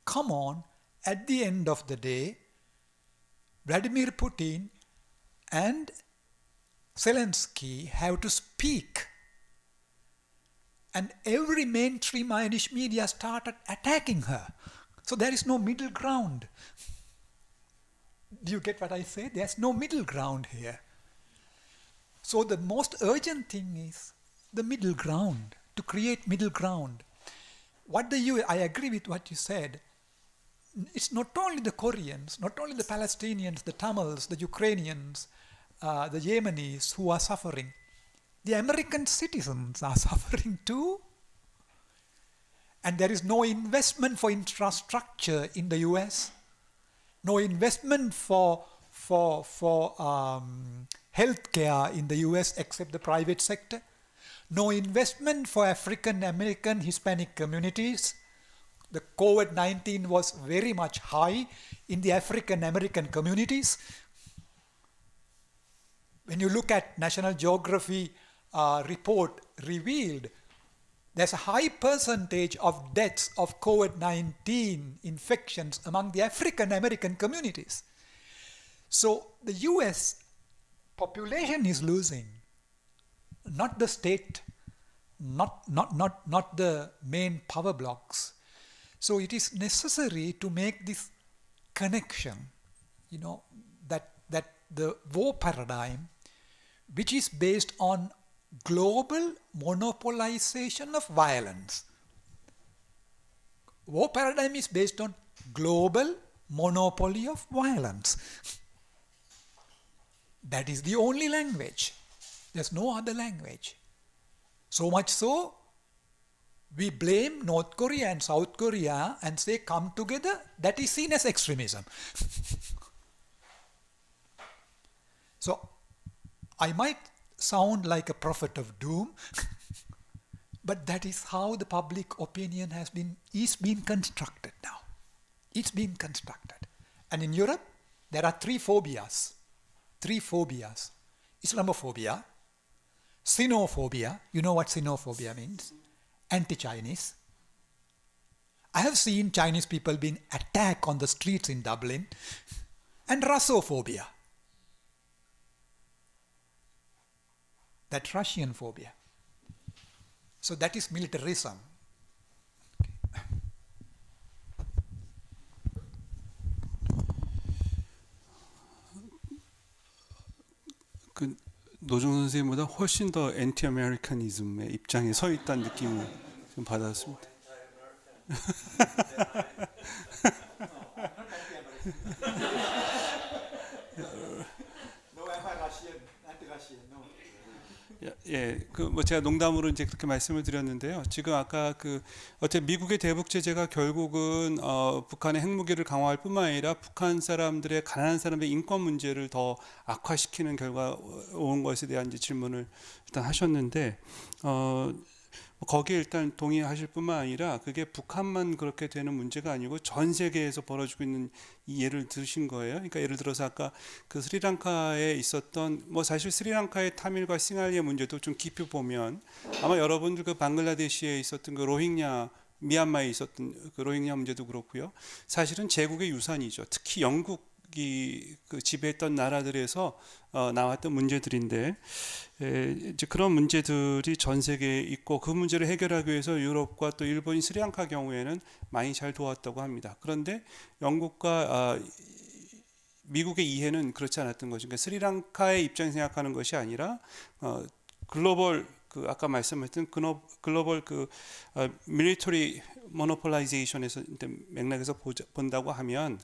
[SPEAKER 4] come on, at the end of the day, Vladimir Putin and Zelensky have to speak. And every mainstream Irish media started attacking her. So there is no middle ground. Do you get what I say? There's no middle ground here. So the most urgent thing is the middle ground, to create middle ground. I agree with what you said. It's not only the Koreans, not only the Palestinians, the Tamils, the Ukrainians, the Yemenis who are suffering. The American citizens are suffering too. And there is no investment for infrastructure in the US. No investment for healthcare in the US except the private sector. No investment for African American Hispanic communities. The COVID-19 was very much high in the African American communities. When you look at National Geography report revealed, there's a high percentage of deaths of COVID-19 infections among the African American communities. So the US population is losing, not the state, not the main power blocks. So it is necessary to make this connection, that the war paradigm, which is based on global monopolization of violence. War paradigm is based on global monopoly of violence. That is the only language. There's no other language. So much so, we blame North Korea and South Korea and say, come together. That is seen as extremism. So, I might sound like a prophet of doom, but that is how the public opinion is being constructed now. It's being constructed. And in Europe, there are three phobias. Islamophobia, xenophobia. You know what xenophobia means? Anti-Chinese. I have seen Chinese people being attacked on the streets in Dublin. And Russophobia. That Russian phobia. So that is militarism.
[SPEAKER 3] 그 노종 선생님보다 훨씬 더 엔티 아메리카니즘의 입장에 서 있다는 느낌을 좀 받았습니다. 제가 농담으로 이제 그렇게 말씀을 드렸는데요. 지금 아까 어째 미국의 대북 제재가 결국은 북한의 핵무기를 강화할 뿐만 아니라 북한 사람들의 가난한 사람의 인권 문제를 더 악화시키는 결과 온 것에 대한 이제 질문을 일단 하셨는데 거기에 일단 동의하실 뿐만 아니라 그게 북한만 그렇게 되는 문제가 아니고 전 세계에서 벌어지고 있는 이 예를 들으신 거예요. 그러니까 예를 들어서 아까 그 스리랑카에 있었던 사실 스리랑카의 타밀과 싱할리의 문제도 좀 깊이 보면 아마 여러분들 그 방글라데시에 있었던 그 로힝야 미얀마에 있었던 그 로힝야 문제도 그렇고요. 사실은 제국의 유산이죠. 특히 영국이 그 지배했던 나라들에서 나왔던 문제들인데 이제 그런 문제들이 전 세계에 있고 그 문제를 해결하기 위해서 유럽과 또 일본이 스리랑카 경우에는 많이 잘 도왔다고 합니다. 그런데 영국과 미국의 이해는 그렇지 않았던 거죠. 그러니까 스리랑카의 입장 생각하는 것이 아니라 글로벌 아까 말씀했던 글로벌 밀리터리 모노폴라이제이션에서 맥락에서 본다고 하면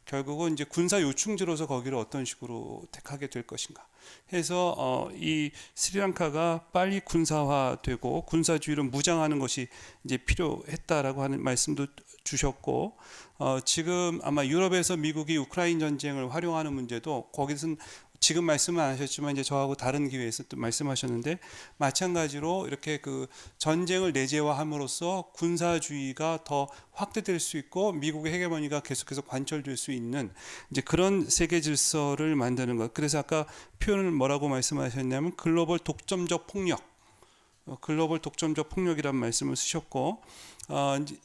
[SPEAKER 3] 결국은 이제 군사 요충지로서 거기를 어떤 식으로 택하게 될 것인가 해서 이 스리랑카가 빨리 군사화되고 군사주의를 무장하는 것이 이제 필요했다라고 하는 말씀도 주셨고 지금 아마 유럽에서 미국이 우크라이나 전쟁을 활용하는 문제도 거기서는 지금 말씀은 안 하셨지만 이제 저하고 다른 기회에서 또 말씀하셨는데 마찬가지로 이렇게 그 전쟁을 내재화함으로써 군사주의가 더 확대될 수 있고 미국의 헤게모니가 계속해서 관철될 수 있는 이제 그런 세계 질서를 만드는 것. 그래서 아까 표현을 뭐라고 말씀하셨냐면 글로벌 독점적 폭력, 글로벌 독점적 폭력이라는 말씀을 쓰셨고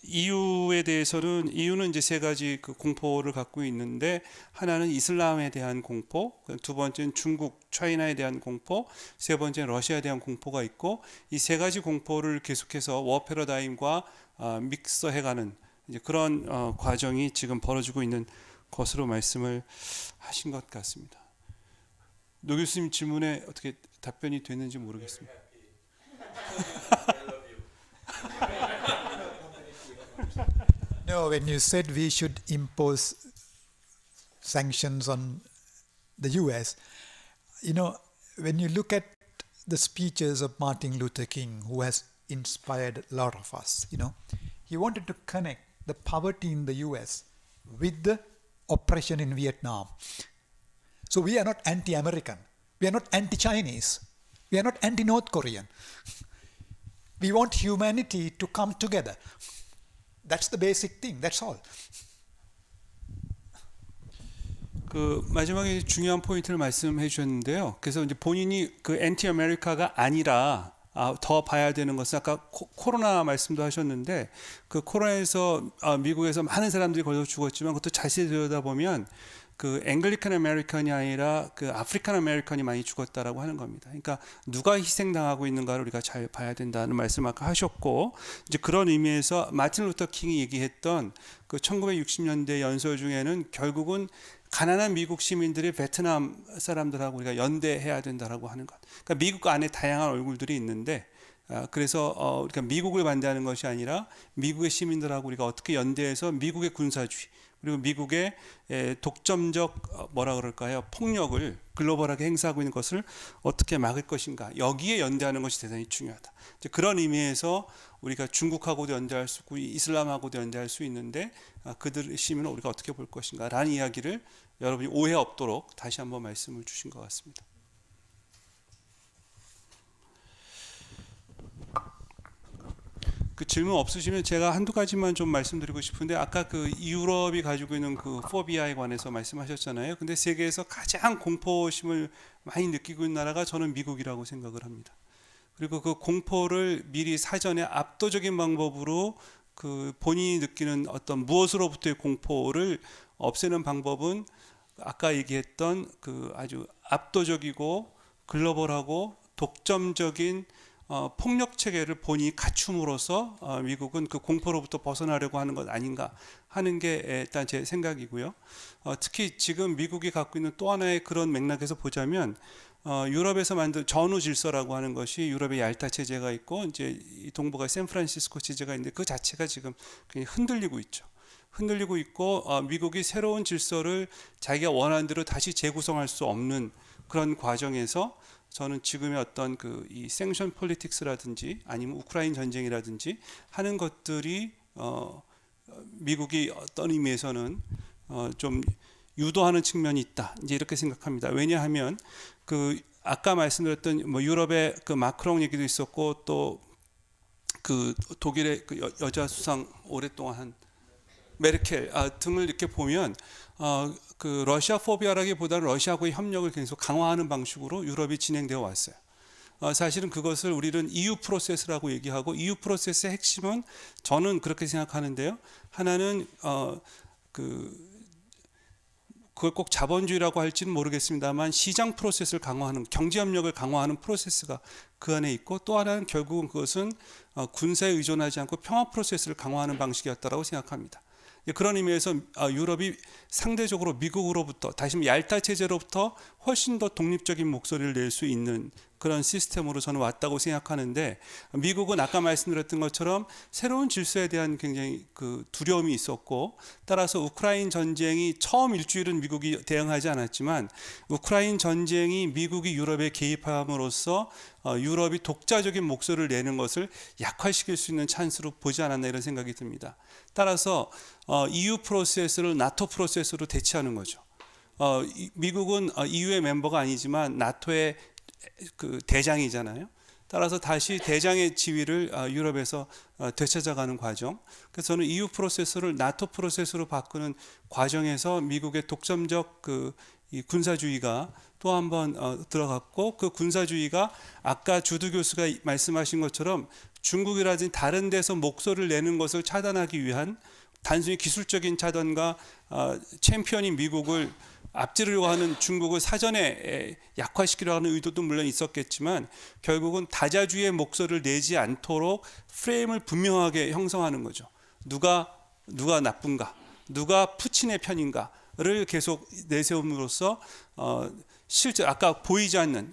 [SPEAKER 3] 이유에 대해서는 이유는 이제 세 가지 그 공포를 갖고 있는데 하나는 이슬람에 대한 공포, 두 번째는 중국, 차이나에 대한 공포, 세 번째는 러시아에 대한 공포가 있고 이 세 가지 공포를 계속해서 워 패러다임과 믹서해가는 이제 그런 과정이 지금 벌어지고 있는 것으로 말씀을 하신 것 같습니다. 노 교수님 질문에 어떻게 답변이 됐는지 모르겠습니다.
[SPEAKER 4] No, when you said we should impose sanctions on the US, you know, when you look at the speeches of Martin Luther King, who has inspired a lot of us, you know, he wanted to connect the poverty in the US with the oppression in Vietnam. So we are not anti-American. We are not anti-Chinese. We are not anti-North Korean. We want humanity to come together. That's the basic thing. That's all.
[SPEAKER 3] 그 마지막에 중요한 포인트를 말씀해 주셨는데요. 그래서 이제 본인이 그 엔티 아메리카가 아니라 더 봐야 되는 것은 아까 코로나 말씀도 하셨는데 그 코로나에서 미국에서 많은 사람들이 걸려 죽었지만 그것도 자세히 들여다보면 그 앵글리칸 아메리칸이 아니라 그 아프리칸 아메리칸이 많이 죽었다라고 하는 겁니다. 그러니까 누가 희생당하고 있는가를 우리가 잘 봐야 된다는 말씀 아까 하셨고 이제 그런 의미에서 마틴 루터 킹이 얘기했던 그 1960년대 연설 중에는 결국은 가난한 미국 시민들이 베트남 사람들하고 우리가 연대해야 된다라고 하는 것. 그러니까 미국 안에 다양한 얼굴들이 있는데 그래서 그러니까 미국을 반대하는 것이 아니라 미국의 시민들하고 우리가 어떻게 연대해서 미국의 군사주의 그리고 미국의 독점적 뭐라 그럴까요? 폭력을 글로벌하게 행사하고 있는 것을 어떻게 막을 것인가. 여기에 연대하는 것이 대단히 중요하다. 이제 그런 의미에서 우리가 중국하고도 연대할 수 있고 이슬람하고도 연대할 수 있는데 그들의 시민을 우리가 어떻게 볼 것인가 라는 이야기를 여러분이 오해 없도록 다시 한번 말씀을 주신 것 같습니다. 그 질문 없으시면 제가 한두 가지만 좀 말씀드리고 싶은데 아까 그 유럽이 가지고 있는 그 포비아에 관해서 말씀하셨잖아요. 근데 세계에서 가장 공포심을 많이 느끼고 있는 나라가 저는 미국이라고 생각을 합니다. 그리고 그 공포를 미리 사전에 압도적인 방법으로 그 본인이 느끼는 어떤 무엇으로부터의 공포를 없애는 방법은 아까 얘기했던 그 아주 압도적이고 글로벌하고 독점적인 폭력 체계를 본인이 갖춤으로써 미국은 그 공포로부터 벗어나려고 하는 것 아닌가 하는 게 일단 제 생각이고요. 특히 지금 미국이 갖고 있는 또 하나의 그런 맥락에서 보자면 유럽에서 만든 전후 질서라고 하는 것이 유럽의 얄타 체제가 있고 이제 동북아 샌프란시스코 체제가 있는데 그 자체가 지금 굉장히 흔들리고 있죠. 흔들리고 있고 미국이 새로운 질서를 자기가 원하는 대로 다시 재구성할 수 없는 그런 과정에서 저는 지금의 어떤 그 이 생션 폴리틱스라든지 아니면 우크라이나 전쟁이라든지 하는 것들이 미국이 어떤 의미에서는 좀 유도하는 측면이 있다. 이제 이렇게 생각합니다. 왜냐하면 그 아까 말씀드렸던 뭐 유럽의 그 마크롱 얘기도 있었고 또 그 독일의 그 여자 수상 오랫동안 한 메르켈 등을 이렇게 보면 그 러시아 포비아라기보다는 러시아하고의 협력을 계속 강화하는 방식으로 유럽이 진행되어 왔어요. 사실은 그것을 우리는 EU 프로세스라고 얘기하고 EU 프로세스의 핵심은 저는 그렇게 생각하는데요. 하나는 그걸 꼭 자본주의라고 할지는 모르겠습니다만 시장 프로세스를 강화하는 경제협력을 강화하는 프로세스가 그 안에 있고 또 하나는 결국은 그것은 군사에 의존하지 않고 평화 프로세스를 강화하는 방식이었다라고 생각합니다. 그런 의미에서 유럽이 상대적으로 미국으로부터 다시 말하면 얄타 체제로부터 훨씬 더 독립적인 목소리를 낼 수 있는 그런 시스템으로 저는 왔다고 생각하는데 미국은 아까 말씀드렸던 것처럼 새로운 질서에 대한 굉장히 그 두려움이 있었고 따라서 우크라이나 전쟁이 처음 일주일은 미국이 대응하지 않았지만 우크라이나 전쟁이 미국이 유럽에 개입함으로써 유럽이 독자적인 목소리를 내는 것을 약화시킬 수 있는 찬스로 보지 않았나 이런 생각이 듭니다. 따라서 EU 프로세스를 나토 프로세스로 대체하는 거죠. 미국은 EU의 멤버가 아니지만 나토의 그 대장이잖아요. 따라서 다시 대장의 지위를 유럽에서 되찾아가는 과정. 그래서 저는 EU 프로세스를 나토 프로세스로 바꾸는 과정에서 미국의 독점적 이 군사주의가 또 한 번 들어갔고, 그 군사주의가 아까 주두 교수가 말씀하신 것처럼 중국이라든지 다른 데서 목소리를 내는 것을 차단하기 위한 단순히 기술적인 차단과 챔피언인 미국을 앞지르려고 하는 중국을 사전에 약화시키려고 하는 의도도 물론 있었겠지만, 결국은 다자주의의 목소리를 내지 않도록 프레임을 분명하게 형성하는 거죠. 누가 나쁜가, 누가 푸틴의 편인가를 계속 내세움으로써 실제 아까 보이지 않는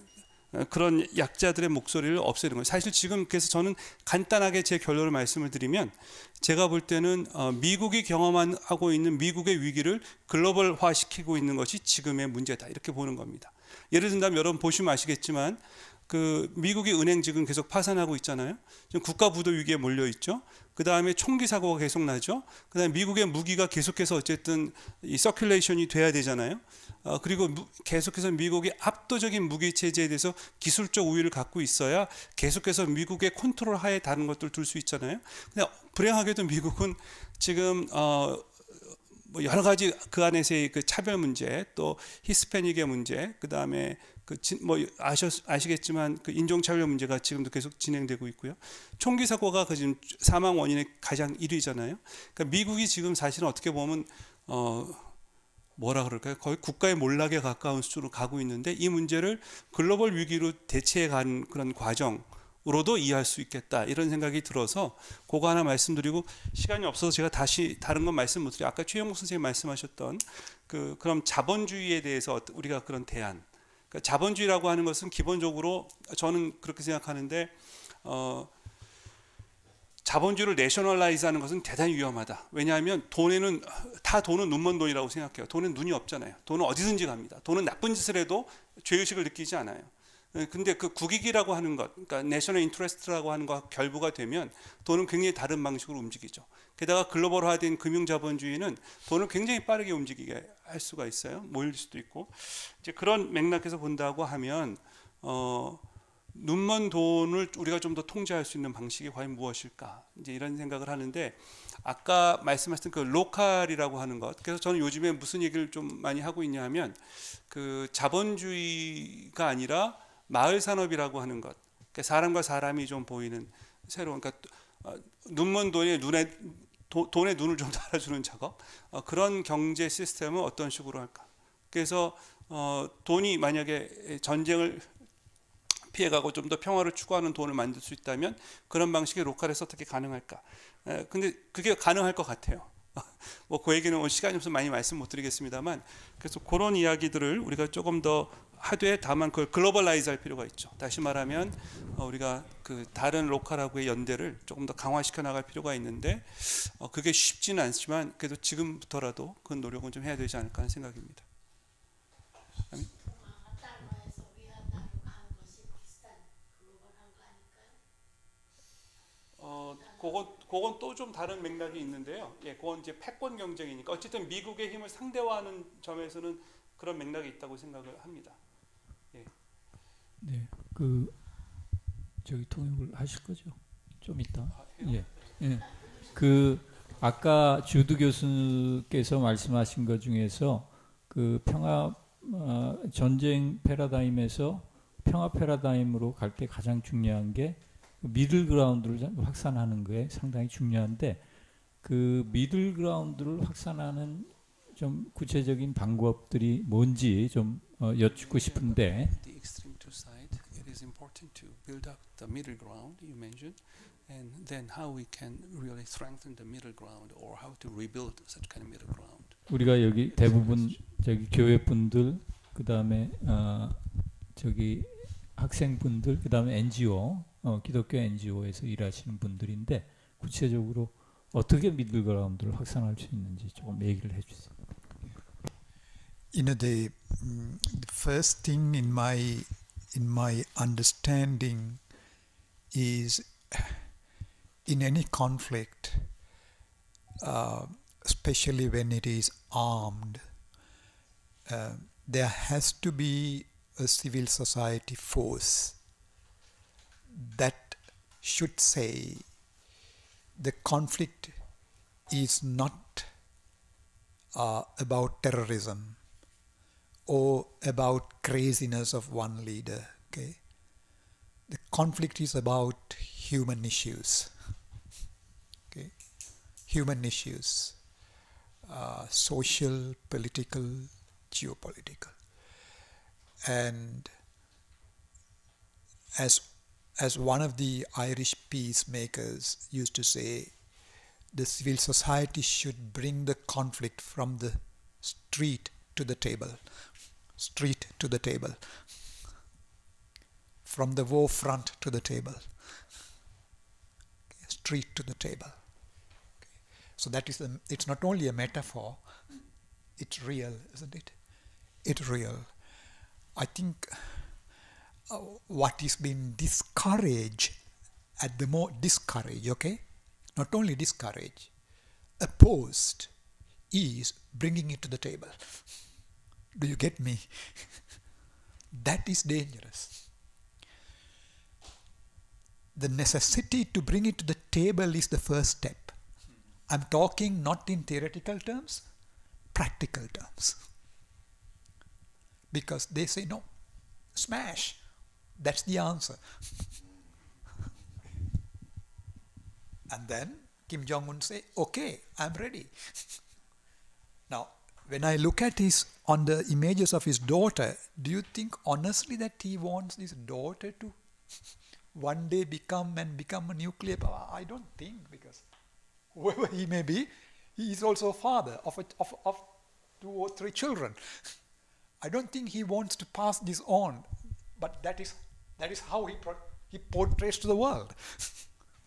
[SPEAKER 3] 그런 약자들의 목소리를 없애는 거예요. 사실 지금 그래서 저는 간단하게 제 결론을 말씀을 드리면, 제가 볼 때는 미국이 경험하고 있는 미국의 위기를 글로벌화 시키고 있는 것이 지금의 문제다, 이렇게 보는 겁니다. 예를 든다면 여러분 보시면 아시겠지만 그 미국의 은행 지금 계속 파산하고 있잖아요. 지금 국가 부도 위기에 몰려 있죠. 그 다음에 총기 사고가 계속 나죠. 그 다음에 미국의 무기가 계속해서 어쨌든 이 서큘레이션이 돼야 되잖아요. 그리고 계속해서 미국이 압도적인 무기 체제에 대해서 기술적 우위를 갖고 있어야 계속해서 미국의 컨트롤 하에 다른 것들을 둘 수 있잖아요. 근데 불행하게도 미국은 지금 뭐 여러 가지 그 안에서의 그 차별 문제, 또 히스패닉의 문제, 그 다음에 뭐 아시겠지만 그 인종차별 문제가 지금도 계속 진행되고 있고요. 총기 사고가 그 지금 사망 원인의 가장 1위잖아요. 그러니까 미국이 지금 사실은 어떻게 보면 뭐라 그럴까요? 거의 국가의 몰락에 가까운 수준으로 가고 있는데, 이 문제를 글로벌 위기로 대체해 간 그런 과정으로도 이해할 수 있겠다, 이런 생각이 들어서 그거 하나 말씀드리고, 시간이 없어서 제가 다시 다른 건 말씀 못 드려요. 아까 최영목 선생님 말씀하셨던 그럼 자본주의에 대해서 우리가 그런 대안, 그러니까 자본주의라고 하는 것은 기본적으로 저는 그렇게 생각하는데, 자본주의를 내셔널라이즈하는 것은 대단히 위험하다. 왜냐하면 돈은 눈먼 돈이라고 생각해요. 돈은 눈이 없잖아요. 돈은 어디든지 갑니다. 돈은 나쁜 짓을 해도 죄의식을 느끼지 않아요. 근데 그 국익이라고 하는 것, 그러니까 내셔널 인트레스트라고 하는 것과 결부가 되면 돈은 굉장히 다른 방식으로 움직이죠. 게다가 글로벌화된 금융자본주의는 돈을 굉장히 빠르게 움직이게 할 수가 있어요. 모일 수도 있고. 이제 그런 맥락에서 본다고 하면 눈먼 돈을 우리가 좀 더 통제할 수 있는 방식이 과연 무엇일까, 이제 이런 생각을 하는데, 아까 말씀하셨던 그 로컬이라고 하는 것, 그래서 저는 요즘에 무슨 얘기를 좀 많이 하고 있냐 하면, 그 자본주의가 아니라 마을 산업이라고 하는 것, 그러니까 사람과 사람이 좀 보이는 새로운, 그러니까 눈먼 돈에 돈에 눈을 좀 달아주는 작업, 그런 경제 시스템은 어떤 식으로 할까? 그래서 돈이 만약에 전쟁을 피해가고 좀 더 평화를 추구하는 돈을 만들 수 있다면 그런 방식의 로컬에서 어떻게 가능할까? 근데 그게 가능할 것 같아요. 뭐 그 얘기는 오늘 시간이 없어서 많이 말씀 못 드리겠습니다만, 그래서 그런 이야기들을 우리가 조금 더 하되, 다만 그걸 글로벌라이즈 할 필요가 있죠. 다시 말하면 우리가 그 다른 로컬하고의 연대를 조금 더 강화시켜 나갈 필요가 있는데, 그게 쉽지는 않지만 그래도 지금부터라도 그 노력은 좀 해야 되지 않을까 하는 생각입니다. 그건 또 좀 다른 맥락이 있는데요. 예, 그건 이제 패권 경쟁이니까 어쨌든 미국의 힘을 상대화하는 점에서는 그런 맥락이 있다고 생각을 합니다. 예.
[SPEAKER 1] 네, 저기 통역을 하실 거죠? 좀 이따. 예, 예. 아까 주두 교수께서 말씀하신 것 중에서 그 전쟁 패러다임에서 평화 패러다임으로 갈 때 가장 중요한 게 미들 그라운드를 확산하는 거에 상당히 중요한데, 그 미들 그라운드를 확산하는 좀 구체적인 방법들이 뭔지 좀 여쭙고 싶은데.
[SPEAKER 3] The extreme two side, it is important to build up the middle ground you mentioned, and then how we can really strengthen the middle ground, or how to rebuild such kind of middle ground.
[SPEAKER 1] 우리가 여기 대부분 저기 교회 분들, 그 다음에 저기 학생분들, 그 다음에 NGO, 기독교 NGO에서 일하시는 분들인데, 구체적으로 어떻게 미들그라운드를 확산할 수 있는지 조금 얘기를 해주세요.
[SPEAKER 4] The first thing in my understanding is, in any conflict, especially when it is armed, there has to be a civil society force that should say the conflict is not about terrorism or about craziness of one leader. Okay, the conflict is about human issues. Okay, human issues, social, political, geopolitical, and as one of the Irish peacemakers used to say, the civil society should bring the conflict from the street to the table. Street to the table. From the war front to the table. Okay, street to the table. Okay. So that is it's not only a metaphor, it's real, isn't it? It's real. I think what is being discouraged at the more discouraged, okay? Not only discouraged, opposed is bringing it to the table. Do you get me? That is dangerous. The necessity to bring it to the table is the first step. I'm talking not in theoretical terms, practical terms. Because they say, no, smash. That's the answer. And then Kim Jong-un say, okay, I'm ready. Now, when I look at on the images of his daughter, do you think honestly that he wants his daughter to one day become a nuclear power? I don't think, because whoever he may be, he is also a father of 2 or 3 children. I don't think he wants to pass this on, but that is how he portrays to the world.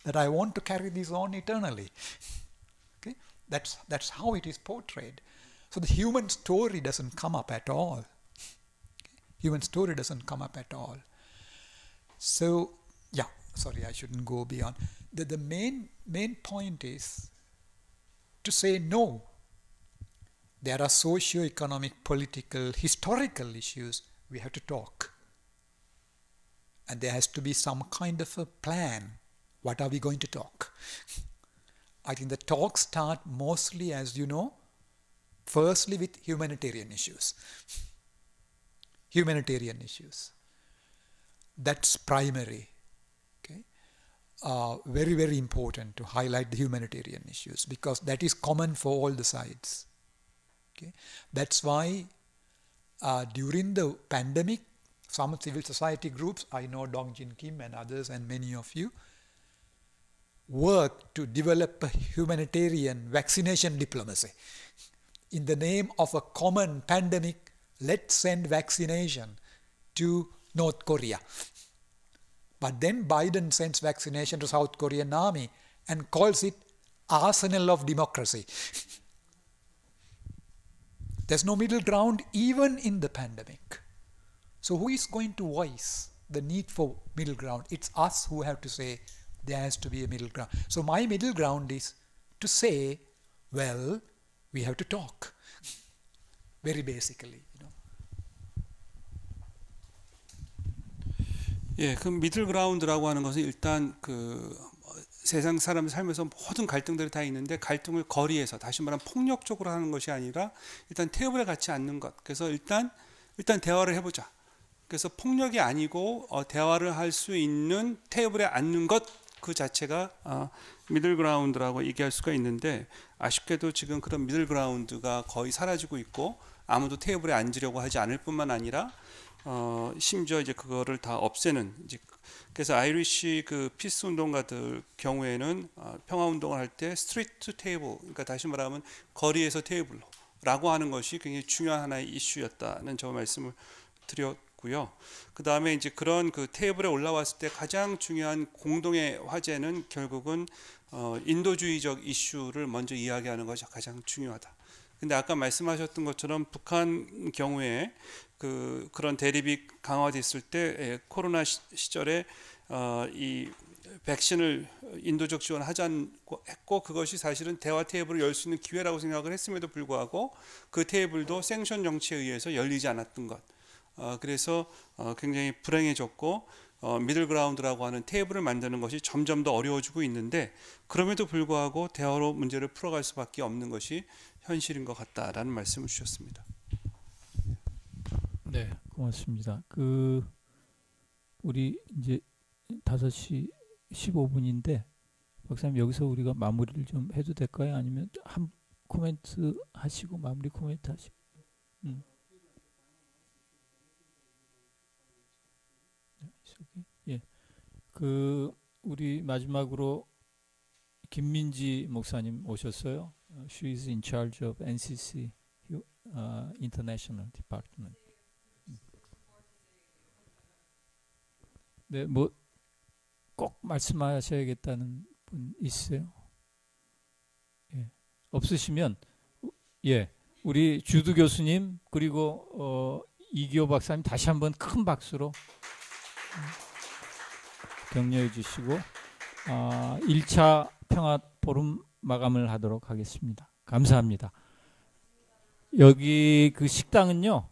[SPEAKER 4] That I want to carry this on eternally. Okay, that's how it is portrayed. So the human story doesn't come up at all. Okay? Human story doesn't come up at all. So yeah, sorry, I shouldn't go beyond. The main point is to say no. There are socio-economic, political, historical issues. We have to talk. And there has to be some kind of a plan. What are we going to talk? I think the talks start mostly, as you know, firstly with humanitarian issues. Humanitarian issues. That's primary. Okay? Very, very important to highlight the humanitarian issues, because that is common for all the sides. Okay? That's why during the pandemic, some civil society groups, I know Dong Jin Kim and others and many of you, work to develop a humanitarian vaccination diplomacy. In the name of a common pandemic, let's send vaccination to North Korea. But then Biden sends vaccination to South Korean army and calls it arsenal of democracy. There's no middle ground even in the pandemic. So who is going to voice the need for middle ground? It's us who have to say there has to be a middle ground. So my middle ground is to say, well, we have to talk. Very basically, you know.
[SPEAKER 3] 예, 그 미들그라운드라고 하는 것은 일단 그 세상 사람 살면서 모든 갈등들이 다 있는데 갈등을 거리에서, 다시 말하면 폭력적으로 하는 것이 아니라 일단 테이블에 같이 앉는 것. 그래서 일단 대화를 해보자. 그래서 폭력이 아니고 대화를 할 수 있는 테이블에 앉는 것 그 자체가 미들그라운드라고 얘기할 수가 있는데, 아쉽게도 지금 그런 미들그라운드가 거의 사라지고 있고 아무도 테이블에 앉으려고 하지 않을 뿐만 아니라 심지어 이제 그거를 다 없애는, 이제 그래서 아이리시 그 피스 운동가들 경우에는 평화 운동을 할 때 스트리트 테이블, 그러니까 다시 말하면 거리에서 테이블로라고 하는 것이 굉장히 중요한 하나의 이슈였다는 저 말씀을 드렸고요. 그 다음에 이제 그런 그 테이블에 올라왔을 때 가장 중요한 공동의 화제는 결국은 인도주의적 이슈를 먼저 이야기하는 것이 가장 중요하다. 근데 아까 말씀하셨던 것처럼 북한 경우에 그런 대립이 강화됐을 때 코로나 시절에 이 백신을 인도적 지원하자고 했고 그것이 사실은 대화 테이블을 열 수 있는 기회라고 생각을 했음에도 불구하고 그 테이블도 생션 정치에 의해서 열리지 않았던 것. 그래서 굉장히 불행해졌고 미들그라운드라고 하는 테이블을 만드는 것이 점점 더 어려워지고 있는데 그럼에도 불구하고 대화로 문제를 풀어갈 수밖에 없는 것이 현실인 것 같다라는 말씀을 주셨습니다.
[SPEAKER 1] 네, 고맙습니다. 우리 이제 5시 15분인데 박사님 여기서 우리가 마무리를 좀 해도 될까요? 아니면 한 코멘트 하시고 마무리 코멘트 하시고. 예. 우리 마지막으로 김민지 목사님 오셨어요. She is in charge of NCC International Department. 네, 뭐 꼭 말씀하셔야겠다는 분 있어요? 예. 없으시면 예, 우리 주두 교수님 그리고 이기호 박사님 다시 한번 큰 박수로 격려해 주시고 1차 평화포럼 마감을 하도록 하겠습니다. 감사합니다. 여기 그 식당은요.